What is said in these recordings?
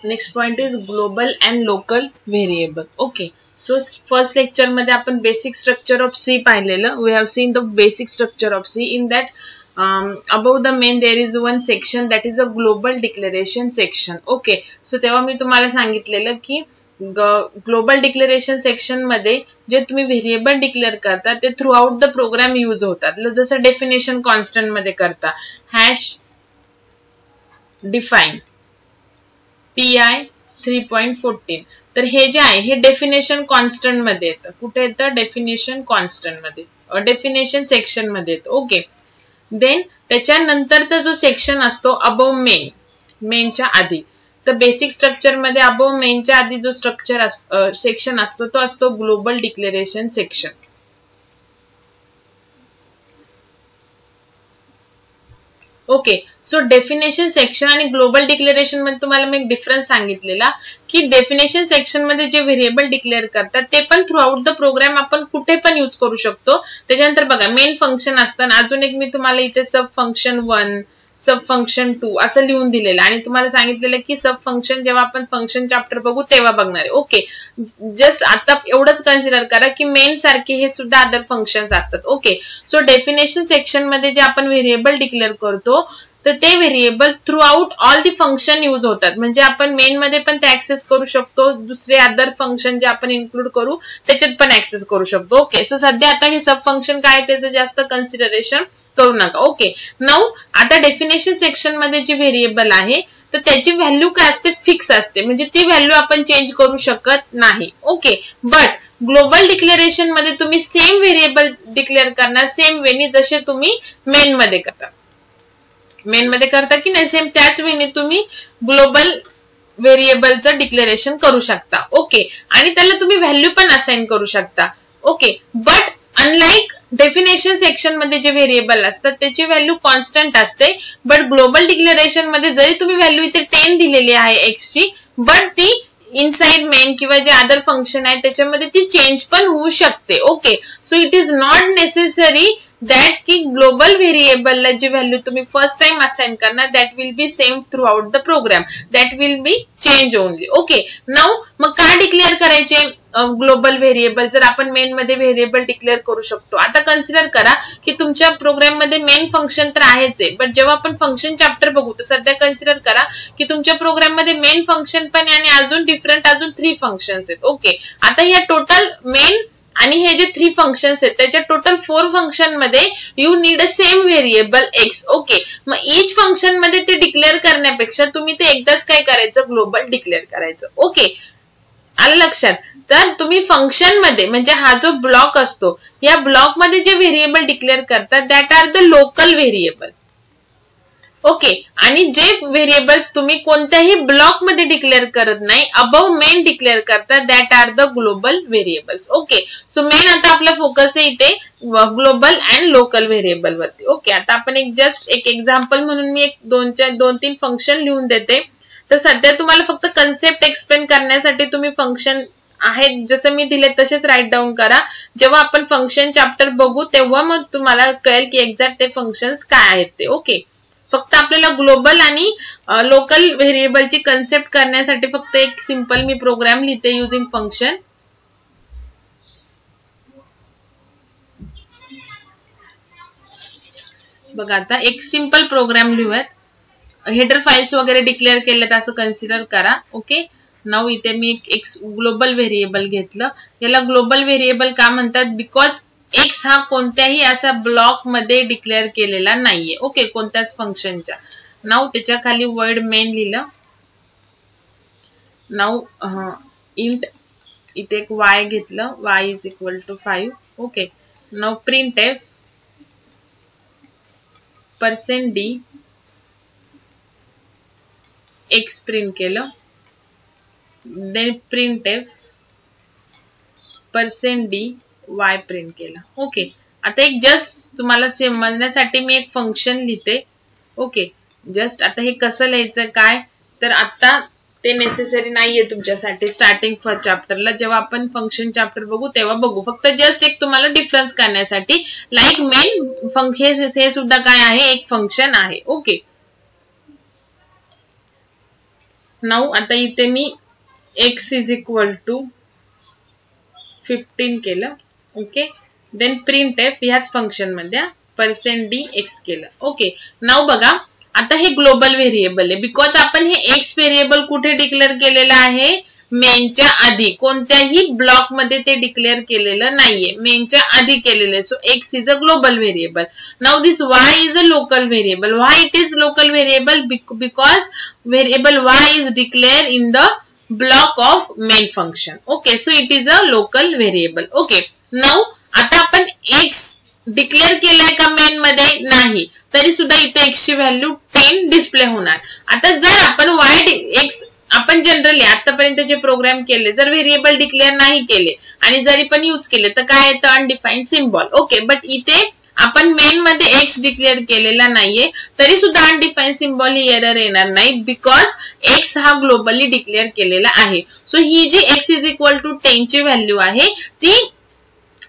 Next point is global and local variable. Okay, so first lecture मध्ये आपण basic structure of C पाहिलेलं. We have seen the basic structure of C. In that above the main there is one section that is a global declaration section. Okay, so तेव्हा मी तुम्हाला सांगितलेलं की global declaration section मध्ये जे तुम्ही variable declare करता ते through out the program use होतात. जसं डेफिनेशन कॉन्स्टंट मध्ये करता हॅश डिफाइन PI 3.14. तर हे जे आहे हे डेफिनेशन कॉन्स्टंट मध्ये येतं. कुठे येतं? डेफिनेशन कॉन्स्टंट मध्ये, डेफिनेशन सेक्शन मध्ये येतं. ओके, देन त्याच्यानंतरचा जो सेक्शन असतो अबोव मेन, मेनच्या आधी, तर बेसिक स्ट्रक्चर मध्ये अबोव मेनच्या आधी जो स्ट्रक्चर सेक्शन असतो तो असतो global declaration section. Okay, so definition section आणि ग्लोबल डिक्लेरेशन मध्ये तुम्हाला मी एक डिफरन्स सांगितलेला की डेफिनेशन सेक्शन मध्ये जे व्हेरिएबल डिक्लेअर करतात ते पण थ्रू आउट द प्रोग्राम आपण कुठे पण यूज करू शकतो. त्याच्यानंतर बघा मेन फंक्शन असतं, अजून एक मी तुम्हाला इथे सब फंक्शन 1 सब फंक्शन 2 असं लिहून दिलेलं आणि तुम्हाला सांगितलेलं की सब फंक्शन जेव्हा आपण फंक्शन चॅप्टर बघू तेव्हा बघणार आहे. ओके, जस्ट आता एवढंच कन्सिडर करा की मेन सारखे हे सुद्धा अदर फंक्शन्स असतात. ओके, सो डेफिनेशन सेक्शन मध्ये जे आपण व्हेरिएबल डिक्लेअर करतो तर ते variable through out all the function use होतात. म्हणजे आपण मेन मध्ये पण ते ऍक्सेस करू शकतो, दुसरे अदर फंक्शन जे आपण इन्क्लूड करू त्याच्यात पण ऍक्सेस करू शकतो. ओके, सो सध्या आता हे सब फंक्शन काय त्याचं जास्त कन्सिडरेशन करू नका. ओके, नाउ आता डेफिनेशन सेक्शन मध्ये जे व्हेरिएबल आहे तर त्याची व्हॅल्यू काय असते? फिक्स असते, म्हणजे ती व्हॅल्यू आपण चेंज करू शकत नाही. ओके, बट ग्लोबल डिक्लेरेशन मध्ये तुम्ही सेम व्हेरिएबल डिक्लेअर करणार सेम वेनी जसे तुम्ही मेन मध्ये करता. मेन मध्ये करता की नाही सेम त्याच वेळी तुम्ही ग्लोबल व्हेरिएबलचं डिक्लेरेशन करू शकता. ओके, आणि त्याला तुम्ही व्हॅल्यू पण असाइन करू शकता. Okay, but unlike definition section मध्ये जे व्हेरिएबल असतात त्याची व्हॅल्यू कॉन्स्टंट असते. बट ग्लोबल डिक्लेरेशन मध्ये जरी तुम्ही व्हॅल्यू इथे 10 दिलेली आहे x ची, बट ती इनसाइड मेन किंवा जे अदर फंक्शन आहे त्याच्यामध्ये ती चेंज पण होऊ शकते. Okay, so it is not necessary that की ग्लोबल व्हेरिएबल ला जी व्हॅल्यू तुम्ही फर्स्ट टाइम असाइन करणार that will be same throughout the program, that will be change only. Okay, now मग काय डिक्लेअर करायचे ग्लोबल व्हेरिएबल जर आपण मेन मध्ये व्हेरिएबल डिक्लेअर करू शकतो? आता कन्सिडर करा की तुमच्या प्रोग्राम मध्ये मेन फंक्शन तर आहेच आहे, बट जेव्हा आपण फंक्शन चॅप्टर बघू तर सध्या कन्सिडर करा की तुमच्या प्रोग्राम मध्ये मेन फंक्शन पण आहे आणि अजून डिफरंट अजून 3 फंक्शन्स आहेत. ओके, आता या टोटल मेन आणि हे जे 3 फंक्शन्स आहेत त्याच्या टोटल 4 फंक्शन मध्ये you need a same variable x. Okay, मग ईच फंक्शन मध्ये ते डिक्लेअर करण्यापेक्षा तुम्ही ते एकदाच काय करायचं? ग्लोबल डिक्लेअर करायचं. ओके, आलं लक्षात? तर तुम्ही फंक्शन मध्ये म्हणजे हा जो ब्लॉक असतो या ब्लॉक मध्ये जे व्हेरिएबल डिक्लेअर करतात that are the local variable. Okay, आणि जे व्हेरिएबल्स तुम्ही कोणत्याही ब्लॉक मध्ये डिक्लेअर करत नाही अबव मेन डिक्लेअर करतात that are the global variables. Okay, so main आता आपला फोकस आहे इथे ग्लोबल अँड लोकल व्हेरिएबल वरती. ओके, आता आपण एक जस्ट एक एक्झाम्पल म्हणून मी एक 2-3 फंक्शन लिहून देते. तर सध्या तुम्हाला फक्त कन्सेप्ट एक्सप्लेन करण्यासाठी तुम्ही फंक्शन आहेत जसं मी दिले तसेच राईट डाऊन करा. जेव्हा आपण फंक्शन चॅप्टर बघू तेव्हा मग तुम्हाला कळेल की एक्झॅक्ट ते फंक्शन्स काय आहेत ते. ओके, फक्त आपल्याला ग्लोबल आणि लोकल व्हेरिएबलची कन्सेप्ट करण्यासाठी फक्त एक सिंपल मी प्रोग्राम लिहिते युजिंग फंक्शन. बघा आता एक सिंपल प्रोग्राम लिहूयात. हेडर फाइल्स वगैरे डिक्लेअर केलेत असं कन्सिडर करा. ओके, नाउ इथे मी एक ग्लोबल व्हेरिएबल घेतलं. याला ग्लोबल व्हेरिएबल का म्हणतात? बिकॉज एक्स हा कोणत्याही असा ब्लॉक मध्ये डिक्लेअर केलेला नाहीये. ओके, कोणत्याच फंक्शनच्या. नाउ त्याच्या खाली वर्ड मेन लिहिलं. नाउ इंट इथे एक y घेतलं, y is equal to 5. Okay, now print f %d x print केलं. Then print f %d y print केलं. ओके, आता एक जस्ट तुम्हाला समजण्यासाठी मी एक फंक्शन लिहिते. ओके, जस्ट आता हे कसं लिहायचं काय तर आता ते नेसेसरी नाहीये तुमच्यासाठी स्टार्टिंग फर्स्ट चॅप्टरला. जेव्हा आपण फंक्शन चॅप्टर बघू तेव्हा बघू. फक्त जस्ट एक तुम्हाला डिफरन्स करण्यासाठी लाईक मेन फंक्शन हे सुद्धा काय आहे? एक फंक्शन आहे. ओके, नाऊ आता इथे मी x इज इक्वल टू 15 केलं. ओके, देन प्रिंट एफ ह्याच फंक्शन मध्ये %dx केलं. ओके, नाऊ बघा आता हे ग्लोबल व्हेरिएबल आहे बिकॉज आपण हे x व्हेरिएबल कुठे डिक्लेअर केलेलं आहे, मेनच्या आधी. कोणत्याही ब्लॉक मध्ये ते डिक्लेअर केलेलं नाहीये, मेनच्या आधी केलेलं आहे. So x is a global variable. Now this y is a local variable. Why it is local variable? Because variable y is declare in the block of main function. Okay, so it is a local variable. Okay, now आता आपण x declare केलाय का main मध्ये? नाही, तरी सुद्धा इथे x ची व्हॅल्यू 10 डिस्प्ले होणार. आता जर आपण x आपण जनरली आतापर्यंत जे प्रोग्राम केले जर व्हेरिएबल डिक्लेअर नाही केले आणि जरी पण यूज केले तर काय येतं? Undefined symbol. ओके, बट इथे आपण मेन मध्ये x डिक्लेअर केलेला नाहीये तरी सुद्धा अनडिफाईन्ड सिम्बॉल ही एरर येणार नाही बिकॉज x हा ग्लोबली डिक्लेअर केलेला आहे. सो ही जी x इज इक्वल टू 10 ची व्हॅल्यू आहे ती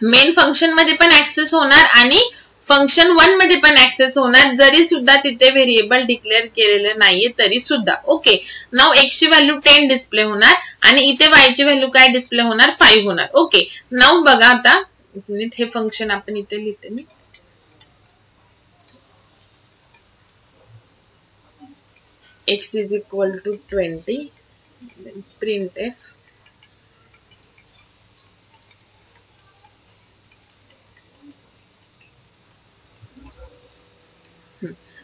मेन फंक्शन मध्ये पण ऍक्सेस होणार आणि फंक्शन 1 मध्ये पण ऍक्सेस होणार जरी सुद्धा तिथे व्हेरिएबल डिक्लेअर केलेलं नाहीये तरी सुद्धा. ओके, नाउ x ची व्हॅल्यू 10 डिस्प्ले होणार आणि इथे y ची व्हॅल्यू काय डिस्प्ले होणार? 5 होणार. ओके, नाउ बघा आता एक मिनिट, हे फंक्शन आपण इथे लिहिते मी. x is equal to 20 print f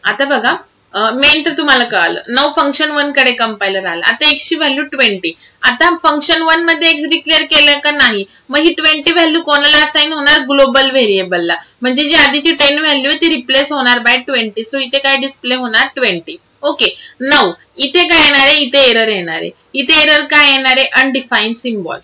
आता बघा मेन तर तुम्हाला कळालं. नाउ फंक्शन 1 कडे कंपायलर आला. आता x ची व्हॅल्यू 20. आता फंक्शन 1 मध्ये x डिक्लेअर केलं का नाही, मग ही 20 व्हॅल्यू कोणाला असाइन होणार? ग्लोबल व्हेरिएबलला. म्हणजे जी आधीची 10 व्हॅल्यू आहे ती रिप्लेस होणार बाय 20. सो इथे काय डिस्प्ले होणार? 20. ओके, नाउ इथे काय येणार आहे? इथे एरर येणार आहे. इथे एरर काय येणार आहे? Undefined symbol.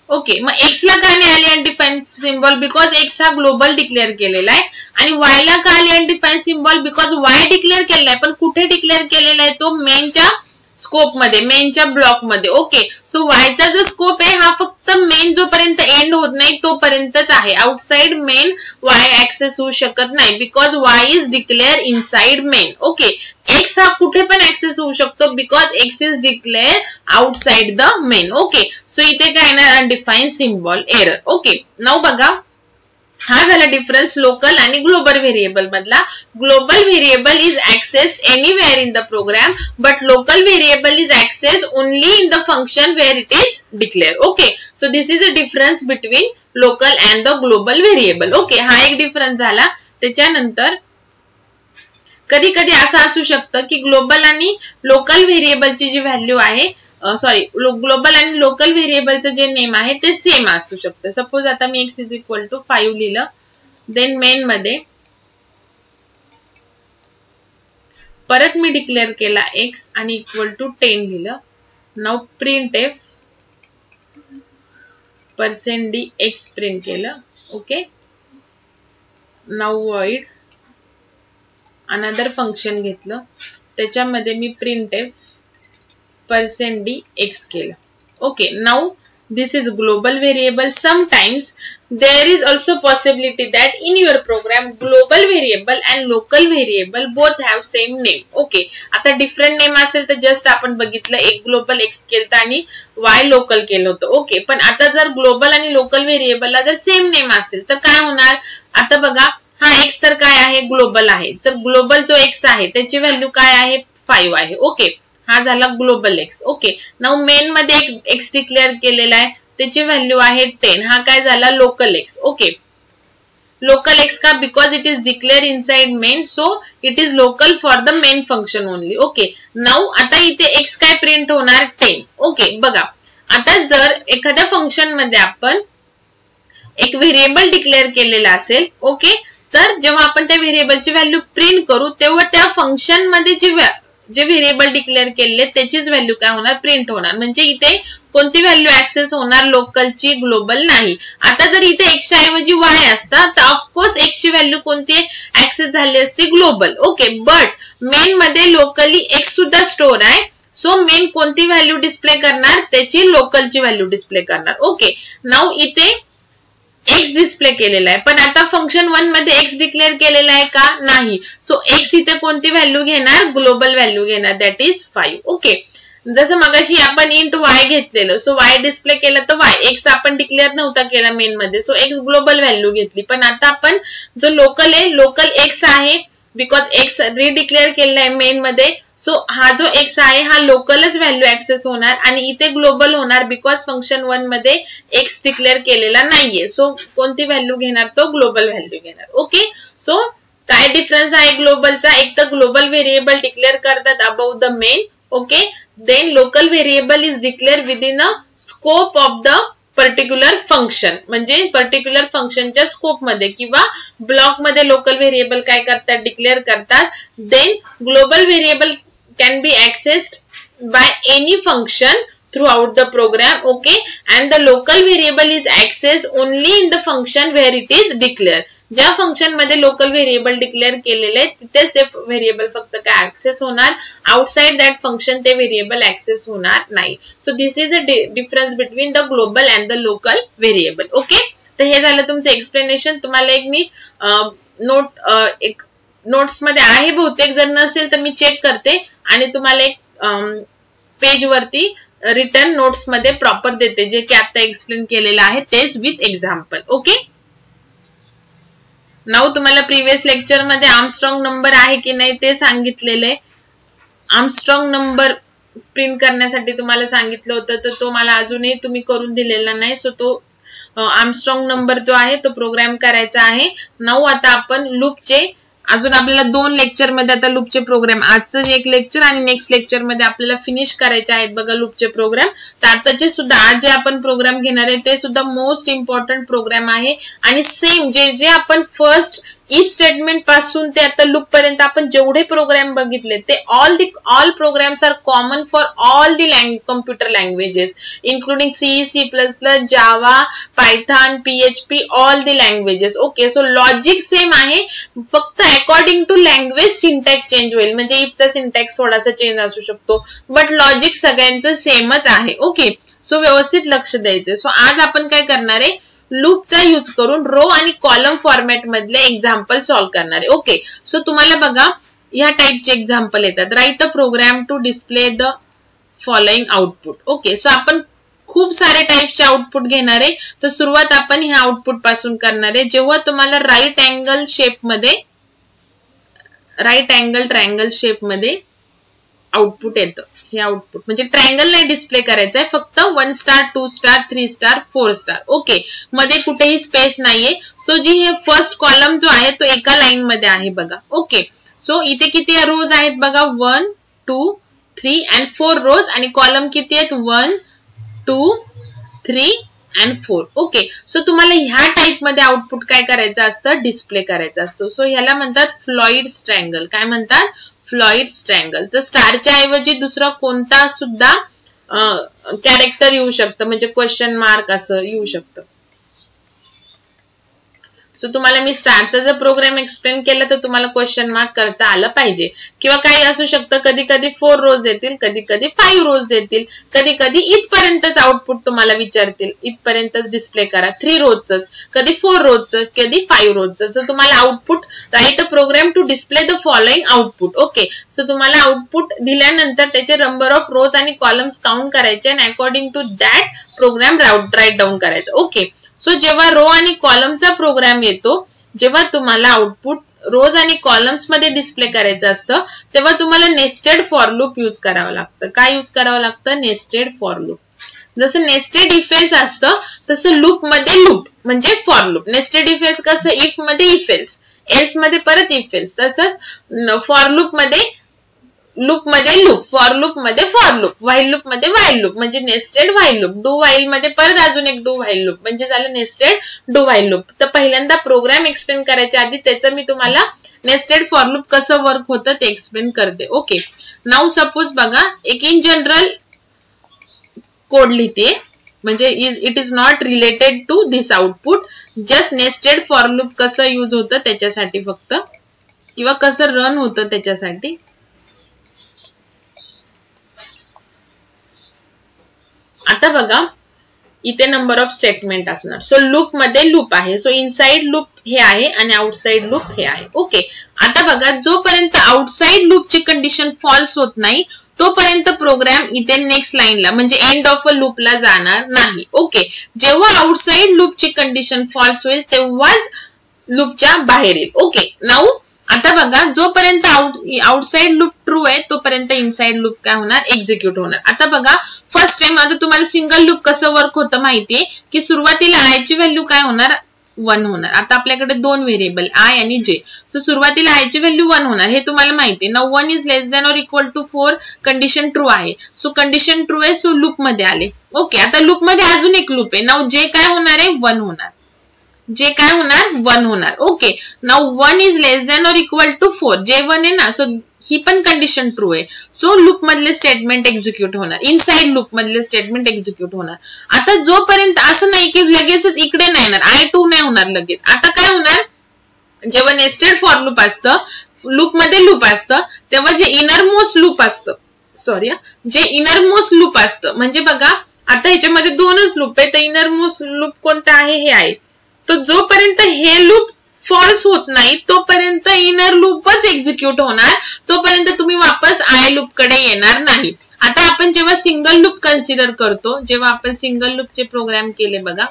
ओके, मग x ला का नाही आली अनडिफाईन्ड सिम्बॉल? बिकॉज x हा ग्लोबल डिक्लेअर केलेला आहे. आणि y ला का आली undefined symbol? Because y declare केलेला आहे पण कुठे डिक्लेअर केलेला आहे? तो मेनच्या स्कोप मध्ये, मेनच्या ब्लॉक मध्ये. ओके, सो y चा जो स्कोप आहे हा फक्त मेन जोपर्यंत एंड होत नाही तोपर्यंतच आहे. आउटसाइड मेन y ऍक्सेस होऊ शकत नाही because y is declare inside main. Okay, x हा कुठे पण ऍक्सेस होऊ शकतो because x is declare outside the main. Okay, so इथे काय येणार? Undefined symbol error. Okay, now बघा हा झाला डिफरन्स लोकल आणि ग्लोबल व्हेरिएबल मधला. Global variable is accessed anywhere in the program but local variable is accessed only in the function where it is declare. Okay, so this is a difference between local and the global variable. Okay, हा एक difference झाला. त्याच्यानंतर कधी कधी असं असू शकतं की ग्लोबल आणि लोकल व्हेरिएबलची जी व्हॅल्यू आहे ग्लोबल आणि लोकल व्हेरिएबलचं जे नेम आहे ते सेम असू शकतं. सपोज आता मी x इज इक्वल टू 5 लिहिलं, देन मेन मध्ये परत मी डिक्लेअर केला x आणि इक्वल टू 10 लिहिलं. Now print F %dx print केलं. Okay, now void another function घेतलं, त्याच्यामध्ये मी प्रिंट एफ %dx केलं. Okay, now this is global variable. Sometimes there is also possibility that in your program global variable and local variable both have same name. Okay, आता different name असेल तर just आपण बघितलं एक global x केलं आणि y local केलं होतं. ओके, पण आता जर global आणि local variable ला जर same name असेल तर काय होणार? आता बघा हा x तर काय आहे? ग्लोबल आहे. तर ग्लोबल जो x आहे त्याची व्हॅल्यू काय आहे? 5 आहे. ओके, हा झाला global x. Okay, now main मध्ये एक x डिक्लेअर केलेला आहे त्याची व्हॅल्यू आहे 10. हा काय झाला? Local x. Okay, local x का? Because it is declare inside main, so it is local for the main function only. Okay, now आता इथे x काय प्रिंट होणार? 10. ओके, बघा आता जर एखाद्या फंक्शन मध्ये आपण एक व्हेरिएबल डिक्लेअर केलेला असेल, ओके, तर जेव्हा आपण त्या व्हेरिएबलची व्हॅल्यू प्रिंट करू तेव्हा त्या फंक्शन मध्ये जे व्हेरिएबल डिक्लेअर केले त्याचीच व्हॅल्यू काय होणार? प्रिंट होणार. म्हणजे इथे कोणती व्हॅल्यू ऍक्सेस होणार? लोकलची, ग्लोबल नाही. आता जर इथे x च्या ऐवजी y असता तर ऑफकोर्स x ची व्हॅल्यू कोणती ऍक्सेस झाली असती? ग्लोबल. ओके, बट मेन मध्ये लोकली x सुद्धा स्टोर आहे. सो मेन कोणती व्हॅल्यू डिस्प्ले करणार? त्याची लोकलची व्हॅल्यू डिस्प्ले करणार. ओके, नाउ इथे एक्स डिस्प्ले केलेला आहे, पण आता फंक्शन 1 मध्ये एक्स डिक्लेअर केलेला आहे का? नाही. सो एक्स इथे कोणती व्हॅल्यू घेणार? ग्लोबल व्हॅल्यू घेणार, दॅट इज 5. ओके, जसं मगाशी आपण इंट वाय घेतलेलं, सो वाय डिस्प्ले केलं तर वाय, एक्स आपण डिक्लेअर नव्हता केला मेन मध्ये, सो एक्स ग्लोबल व्हॅल्यू घेतली. पण आता आपण जो लोकल आहे, लोकल एक्स आहे, बिकॉज एक्स रिडिक्लेअर केलेला आहे मेन मध्ये, सो हा जो एक्स आहे हा लोकलच व्हॅल्यू ऍक्सेस होणार आणि इथे ग्लोबल होणार, बिकॉज फंक्शन 1 मध्ये एक्स डिक्लेअर केलेला नाहीये. सो कोणती व्हॅल्यू घेणार? तो ग्लोबल व्हॅल्यू घेणार. ओके, सो काय डिफरन्स आहे ग्लोबलचा? एक तर ग्लोबल व्हेरिएबल डिक्लेअर करतात about the main, okay, then local variable is declare within a scope of the particular function, म्हणजे पर्टिक्युलर फंक्शनच्या स्कोप मध्ये किंवा ब्लॉक मध्ये लोकल व्हेरिएबल काय करतात? डिक्लेअर करतात. Then global variable can be accessed by any function throughout the program, okay, and the local variable is accessed only in the function where it is declared. ज्या function मध्ये local variable declare केलेले आहे तिथेच ते variable फक्त काय access होणार, outside that function ते व्हेरिएबल ऍक्सेस होणार नाही. So this is a difference between the global and the local variable. Okay, तर हे झालं तुमचं एक्सप्लेनेशन. तुम्हाला एक मी एक नोट्स मध्ये आहे बहुतेक, जर नसेल तर मी चेक करते आणि तुम्हाला एक पेज वरती रिटर्न नोट्स मध्ये प्रॉपर देते, जे की आता एक्सप्लेन केलेलं आहे तेच विथ एक्झाम्पल. ओके, नाउ तुम्हाला प्रिव्हियस लेक्चर मध्ये आर्मस्ट्रॉंग नंबर आहे की नाही ते सांगितलेले. आर्मस्ट्रॉंग नंबर प्रिंट करण्यासाठी तुम्हाला सांगितलं होतं, तर तो मला अजूनही तुम्ही करून दिलेला नाही. सो तो आर्मस्ट्रॉंग नंबर जो आहे तो प्रोग्राम करायचा आहे. नाउ आता आपण लूपचे अजून आपल्याला 2 लेक्चर मध्ये आता लूपचे प्रोग्राम, आजचं एक लेक्चर आणि नेक्स्ट लेक्चर मध्ये आपल्याला फिनिश करायचे आहेत बघा लूपचे प्रोग्राम. तर आताचे सुद्धा आज जे आपण प्रोग्राम घेणार आहे ते सुद्धा मोस्ट इम्पॉर्टंट प्रोग्राम आहे आणि सेम जे आपण फर्स्ट इफ स्टेटमेंट पासून ते आता लूप पर्यंत आपण जेवढे प्रोग्राम बघितले ते all programs are common for all the computer languages including C, C++, Java, Python, PHP, all the languages. Okay, so logic same आहे, फक्त according to language syntax change होईल, म्हणजे इफचा सिंटॅक्स थोडासा चेंज असू शकतो, बट लॉजिक सगळ्यांचं सेमच आहे. ओके, सो व्यवस्थित लक्ष द्यायचं. सो आज आपण काय करणार आहे, लूपचा यूज करून रो आणि कॉलम फॉर्मॅट मधले एक्झाम्पल सॉल्व्ह करणार आहे. ओके, सो तुम्हाला बघा ह्या टाइपचे एक्झाम्पल येतात. Write a program to display the following output. Okay, so आपण खूप सारे टाइपचे आउटपुट घेणार आहे. तर सुरुवात आपण ह्या आउटपुट पासून करणार आहे. जेव्हा तुम्हाला राईट अँगल ट्रायंगल शेप मध्ये आउटपुट येतं, हे आउटपुट म्हणजे ट्रायंगल नाही डिस्प्ले करायचं आहे, फक्त 1 star 2 star 3 star 4 star. Okay, मध्ये कुठेही स्पेस नाहीये. सो जी हे फर्स्ट कॉलम जो आहे तो एका लाईन मध्ये आहे बघा. ओके, सो इथे किती रोज आहेत बघा, 1 2 3 अँड 4 रोज, आणि कॉलम किती आहेत, 1 2 3 अँड 4. ओके, सो तुम्हाला ह्या टाइप मध्ये आउटपुट काय करायचं असतं, डिस्प्ले करायचं असतो. सो ह्याला म्हणतात फ्लॉइड ट्रायंगल. काय म्हणतात, फ्लॉइड ट्रायंगल. तर स्टारच्या ऐवजी दुसरा कोणता सुद्धा कॅरेक्टर येऊ शकतं, म्हणजे क्वेश्चन मार्क असं येऊ शकतं. सो तुम्हाला मी स्टारचा जर प्रोग्राम एक्सप्लेन केला तर तुम्हाला क्वेश्चन मार्क करता आलं पाहिजे, किंवा काही असू शकतं, कधी कधी 4 रोज देतील, कधी कधी 5 रोज देतील, कधी कधी इथपर्यंतच आउटपुट तुम्हाला विचारतील, इथपर्यंतच डिस्प्ले करा, 3 रोजच, कधी 4 रोजचं, कधी 5 रोजचं. सो तुम्हाला output write a program to display the following output. Okay, so तुम्हाला आउटपुट दिल्यानंतर त्याचे नंबर ऑफ रोज आणि कॉलम्स काउंट करायचे आणि according to that program write down करायचा. ओके, सो जेव्हा रो आणि कॉलमचा प्रोग्राम येतो, जेव्हा तुम्हाला आउटपुट रोज आणि कॉलम्स मध्ये डिस्प्ले करायचं असतं, तेव्हा तुम्हाला नेस्टेड फॉर लूप यूज करावं लागतं. काय यूज करावं लागतं, नेस्टेड फॉर लूप. जसं नेस्टेड इफ एल्स असतं तसं लूप मध्ये लूप म्हणजे for loop. Nested if else कसं, इफ मध्ये इफ एल्स, एल्स मध्ये परत इफ एल्स, तसंच फॉर लूप मध्ये लूप मध्ये लूप, फॉर लूप मध्ये फॉर लूप, व्हाईल लूप मध्ये व्हाईल लूप म्हणजे nested while loop, do while मध्ये परत अजून एक डू व्हाईल लूप म्हणजे झालं नेस्टेड डू व्हाईल लूप. तर पहिल्यांदा प्रोग्राम एक्सप्लेन करायच्या आधी त्याचं मी तुम्हाला नेस्टेड फॉर लूप कसं वर्क होतं ते एक्सप्लेन करते. ओके, नाउ सपोज बघा, एक इन जनरल कोड लिहिते, म्हणजे it is not related to this output, just nested for loop कसं यूज होतं त्याच्यासाठी फक्त, किंवा कसं रन होतं त्याच्यासाठी. आता बघा, इथे नंबर ऑफ स्टेटमेंट असणार. सो लूप मध्ये लूप आहे. सो इनसाइड लूप हे आहे आणि आउटसाइड लूप हे आहे. ओके, आता बघा जोपर्यंत आउटसाइड लूपची कंडिशन फॉल्स होत नाही तोपर्यंत प्रोग्राम इथे नेक्स्ट लाईनला म्हणजे एंड ऑफ अ लूपला जाणार नाही. ओके, जेव्हा आउटसाइड लूपची कंडिशन फॉल्स होईल तेव्हाच लूपच्या बाहेर येईल. ओके, नाऊ आता बघा जोपर्यंत आउटसाइड लूप ट्रू आहे तोपर्यंत इनसाइड लूप काय होणार, एक्झिक्यूट होणार. आता बघा फर्स्ट टाइम आता तुम्हाला सिंगल लूप कसं वर्क होतं माहितीये की सुरुवातीला आय ची व्हॅल्यू काय होणार, 1 होणार. आता आपल्याकडे दोन व्हेरिएबल आय आणि जे. सो सुरुवातीला आय ची व्हॅल्यू 1 होणार हे तुम्हाला माहिती आहे. Now 1 is less than or equal to 4 condition true आहे. सो कंडिशन ट्रू आहे, सो लूप मध्ये आले. ओके, आता लूप मध्ये अजून एक लूप आहे. नाउ जे काय होणार आहे, 1 होणार. जे काय होणार, 1 होणार. Okay, now 1 is less than or equal to 4. जे 1 आहे ना, सो ही पण कंडिशन ट्रू आहे. सो लूप मधले स्टेटमेंट एक्झिक्यूट होणार. इनसाइड लूप मधले स्टेटमेंट एक्झिक्यूट होणार. आता जोपर्यंत असं नाही की लगेचच इकडे नाही येणार, I2 नाही होणार लगेच. आता काय होणार, जेव्हा नेस्टेड फॉर लूप असतं, लूप मध्ये लूप असतं, तेव्हा जे इनरमोस्ट लूप असतं, जे इनरमोस्ट लूप असतं म्हणजे बघा आता ह्याच्यामध्ये दोनच लूप आहे, तर इनरमोस्ट लूप कोणता आहे, हे आहे. तो जोपर्यंत हे लूप फॉल्स होत नाही तोपर्यंत इनर लूपच एक्झिक्यूट होणार, तोपर्यंत तुम्ही वापस आय लूप कडे येणार नाही. आता आपण जेव्हा सिंगल लूप कन्सिडर करतो, जेव्हा आपण सिंगल लूपचे प्रोग्राम केले बघा,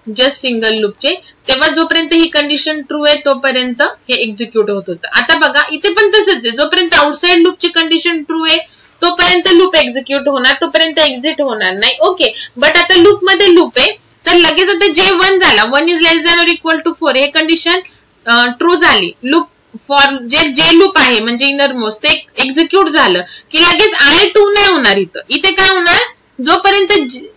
जस्ट सिंगल लूपचे, तेव्हा जोपर्यंत ही कंडिशन ट्रू आहे तोपर्यंत हे एक्झिक्यूट होत होतं. आता बघा इथे पण तसंच आहे, जोपर्यंत आउटसाइड लूपची कंडिशन ट्रू आहे तोपर्यंत लूप एक्झिक्यूट होणार, तोपर्यंत एक्झिट होणार नाही. ओके, बट आता लूप मध्ये लूप आहे तर लगेच आता जे 1 झाला, 1 is less than or equal to 4 हे कंडिशन ट्रू झाली. लूप फॉर जे लूप आहे म्हणजे इनरमोस्ट ते एक्झिक्यूट झालं की लगेच I2 नाही होणार. इथे काय होणार, जोपर्यंत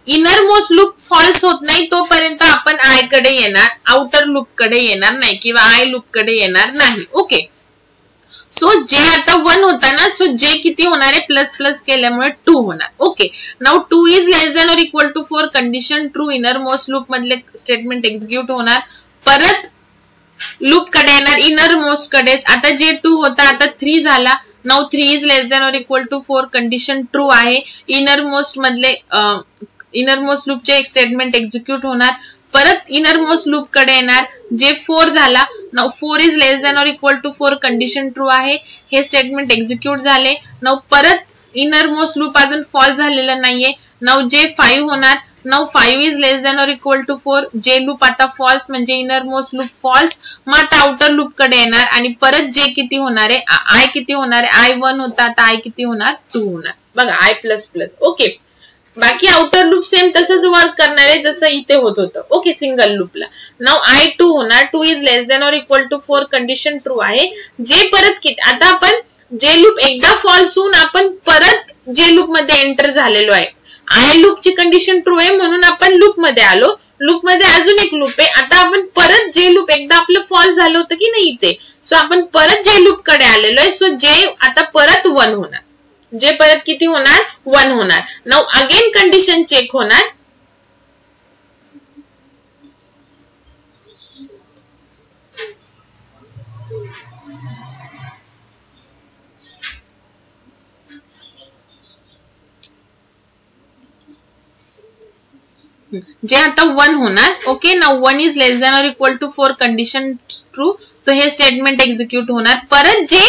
इनरमोस्ट लूप फॉल्स होत नाही तोपर्यंत आपण आय कडे येणार, आउटर लूप कडे येणार नाही किंवा आय लूप कडे येणार नाही. ओके, सो जे आता 1 होता ना, सो जे किती होणार आहे, प्लस प्लस केल्यामुळे 2 होणार. Okay, now 2 is less than or equal to 4 condition true, innermost loop मधले स्टेटमेंट एक्झिक्यूट होणार, परत लूप कडे येणार, इनरमोस्ट कडेच. आता जे 2 होता आता 3 झाला. Now 3 is less than or equal to 4 condition true आहे, इनरमोस्ट मधले इनरमोस्ट लूपचे स्टेटमेंट एक्झिक्यूट होणार, परत इनरमोस्ट लूप कडे येणार. जे 4 झाला, now 4 is less than or equal to 4 condition true आहे, हे स्टेटमेंट एक्झिक्यूट झाले. नाउ परत इनरमोस्ट लूप अजून फॉल्स झालेलं नाहीये. नाउ जे 5 होणार. Now 5 is less than or equal to 4, जे लूप आता फॉल्स म्हणजे इनरमोस्ट लूप फॉल्स, मग आता आउटर लूप कडे येणार आणि परत जे किती होणार आहे, आय किती होणार आहे, I1 होता आता आय किती होणार, 2 होणार. बघा आय प्लस प्लस. ओके, बाकी आउटर लूप सेम तसंच वर्क करणार आहे जसं इथे होत होतं. Okay, single लूपला. नाउ I2 होणार, 2 is less than or equal to 4 condition true आहे. जे परत किती, आता आपण जे लूप एकदा फॉल्स होऊन आपण परत जे लूप मध्ये एंटर झालेलो आहे, आय लूपची कंडिशन ट्रू आहे म्हणून आपण लूप मध्ये आलो. लूप मध्ये अजून एक लूप आहे, आता आपण परत जे लूप एकदा आपलं फॉल्स झालं होतं की नाही इथे, सो आपण परत जे लूप कडे आलेलो आहे. सो जे आता परत 1 होणार, जे परत किती होणार, 1 होणार. नाउ अगेन कंडिशन चेक होणार. जे आता 1 होणार. Okay, now 1 is less than or equal to 4 condition true, तो हे स्टेटमेंट एक्झिक्यूट होणार. परत जे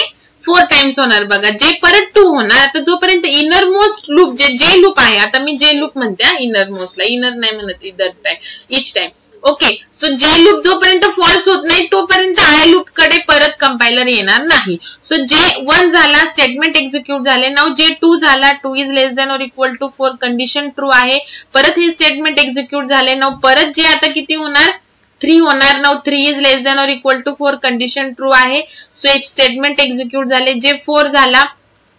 4 टाइम्स होणार बघा, जे परत 2 होणार. आता जोपर्यंत इनरमोस्ट लूप जे लूप आहे, आता मी जे लूप म्हणते इनरमोस्टला, इनर नाही म्हणत either time, each time. Okay, so जे लूप जोपर्यंत फॉल्स होत नाही तोपर्यंत आय लूप कडे परत कंपायलर येणार नाही. सो जे 1 झाला, स्टेटमेंट एक्झिक्यूट झाले. नाउ जे 2 झाला, 2 is less than or equal to 4 condition true आहे, परत हे स्टेटमेंट एक्झिक्यूट झाले. नाउ परत जे आता किती होणार, 3 होणार. Now 3 is less than or equal to 4 condition true आहे, सो एक स्टेटमेंट एक्झिक्यूट झाले. जे 4 झाला,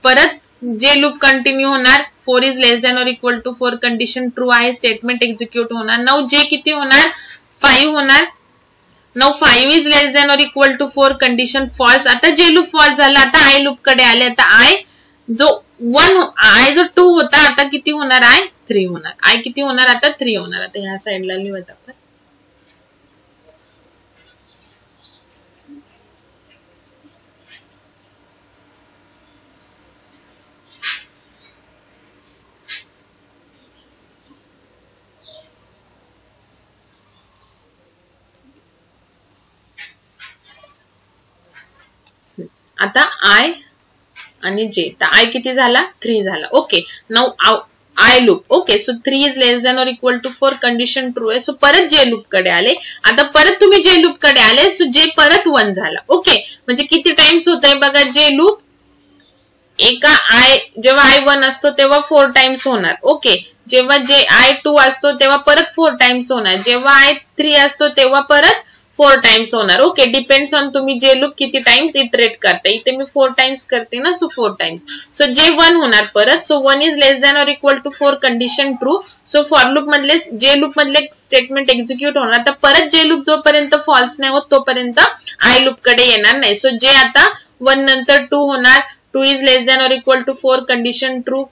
परत जे लूप कंटिन्यू होणार, 4 is less than or equal to 4 condition true आहे, स्टेटमेंट एक्झिक्यूट होणार. नाउ जे किती होणार, 5 होणार. Now 5 is less than or equal to 4 condition false. आता जे लूप फॉल्स झाला, आता आय लूप कडे आले. आता आय जो 2 होता आता किती होणार, आय 3 होणार. आय किती होणार, आता 3 होणार. आता ह्या साईडला लिहूयात आपण. आता आय आणि जे, तर आय किती झाला 3 झाला. Okay, now I loop. Okay, so 3 is less than or equal to 4 condition true आहे. सो परत जे लूप कडे आले. आता परत तुम्ही जे लूप कडे आले, सो जे परत 1 झाला. ओके, म्हणजे किती टाइम्स होत आहे बघा जे लूप. एका आय जेव्हा आय 1 असतो तेव्हा 4 टाइम्स होणार. ओके, जेव्हा जे आय 2 असतो तेव्हा परत 4 टाइम्स होणार. जेव्हा आय 3 असतो तेव्हा परत 4 टाइम्स होणार. ओके, डिपेंड्स ऑन तुम्ही जे लूप किती टाइम्स इटरेट करता. इथे मी 4 टाइम्स करते ना, सो 4 टाइम्स. सो जे 1 होणार परत. So 1 is less than or equal to 4 condition true. So for loop मधले जे लूप मधले स्टेटमेंट एक्झिक्यूट होणार. आता परत जे लूप जोपर्यंत फॉल्स नाही होत तोपर्यंत आय लूप कडे येणार नाही. सो जे आता 1 नंतर 2 होणार. 2 is less than or equal to 4 condition true.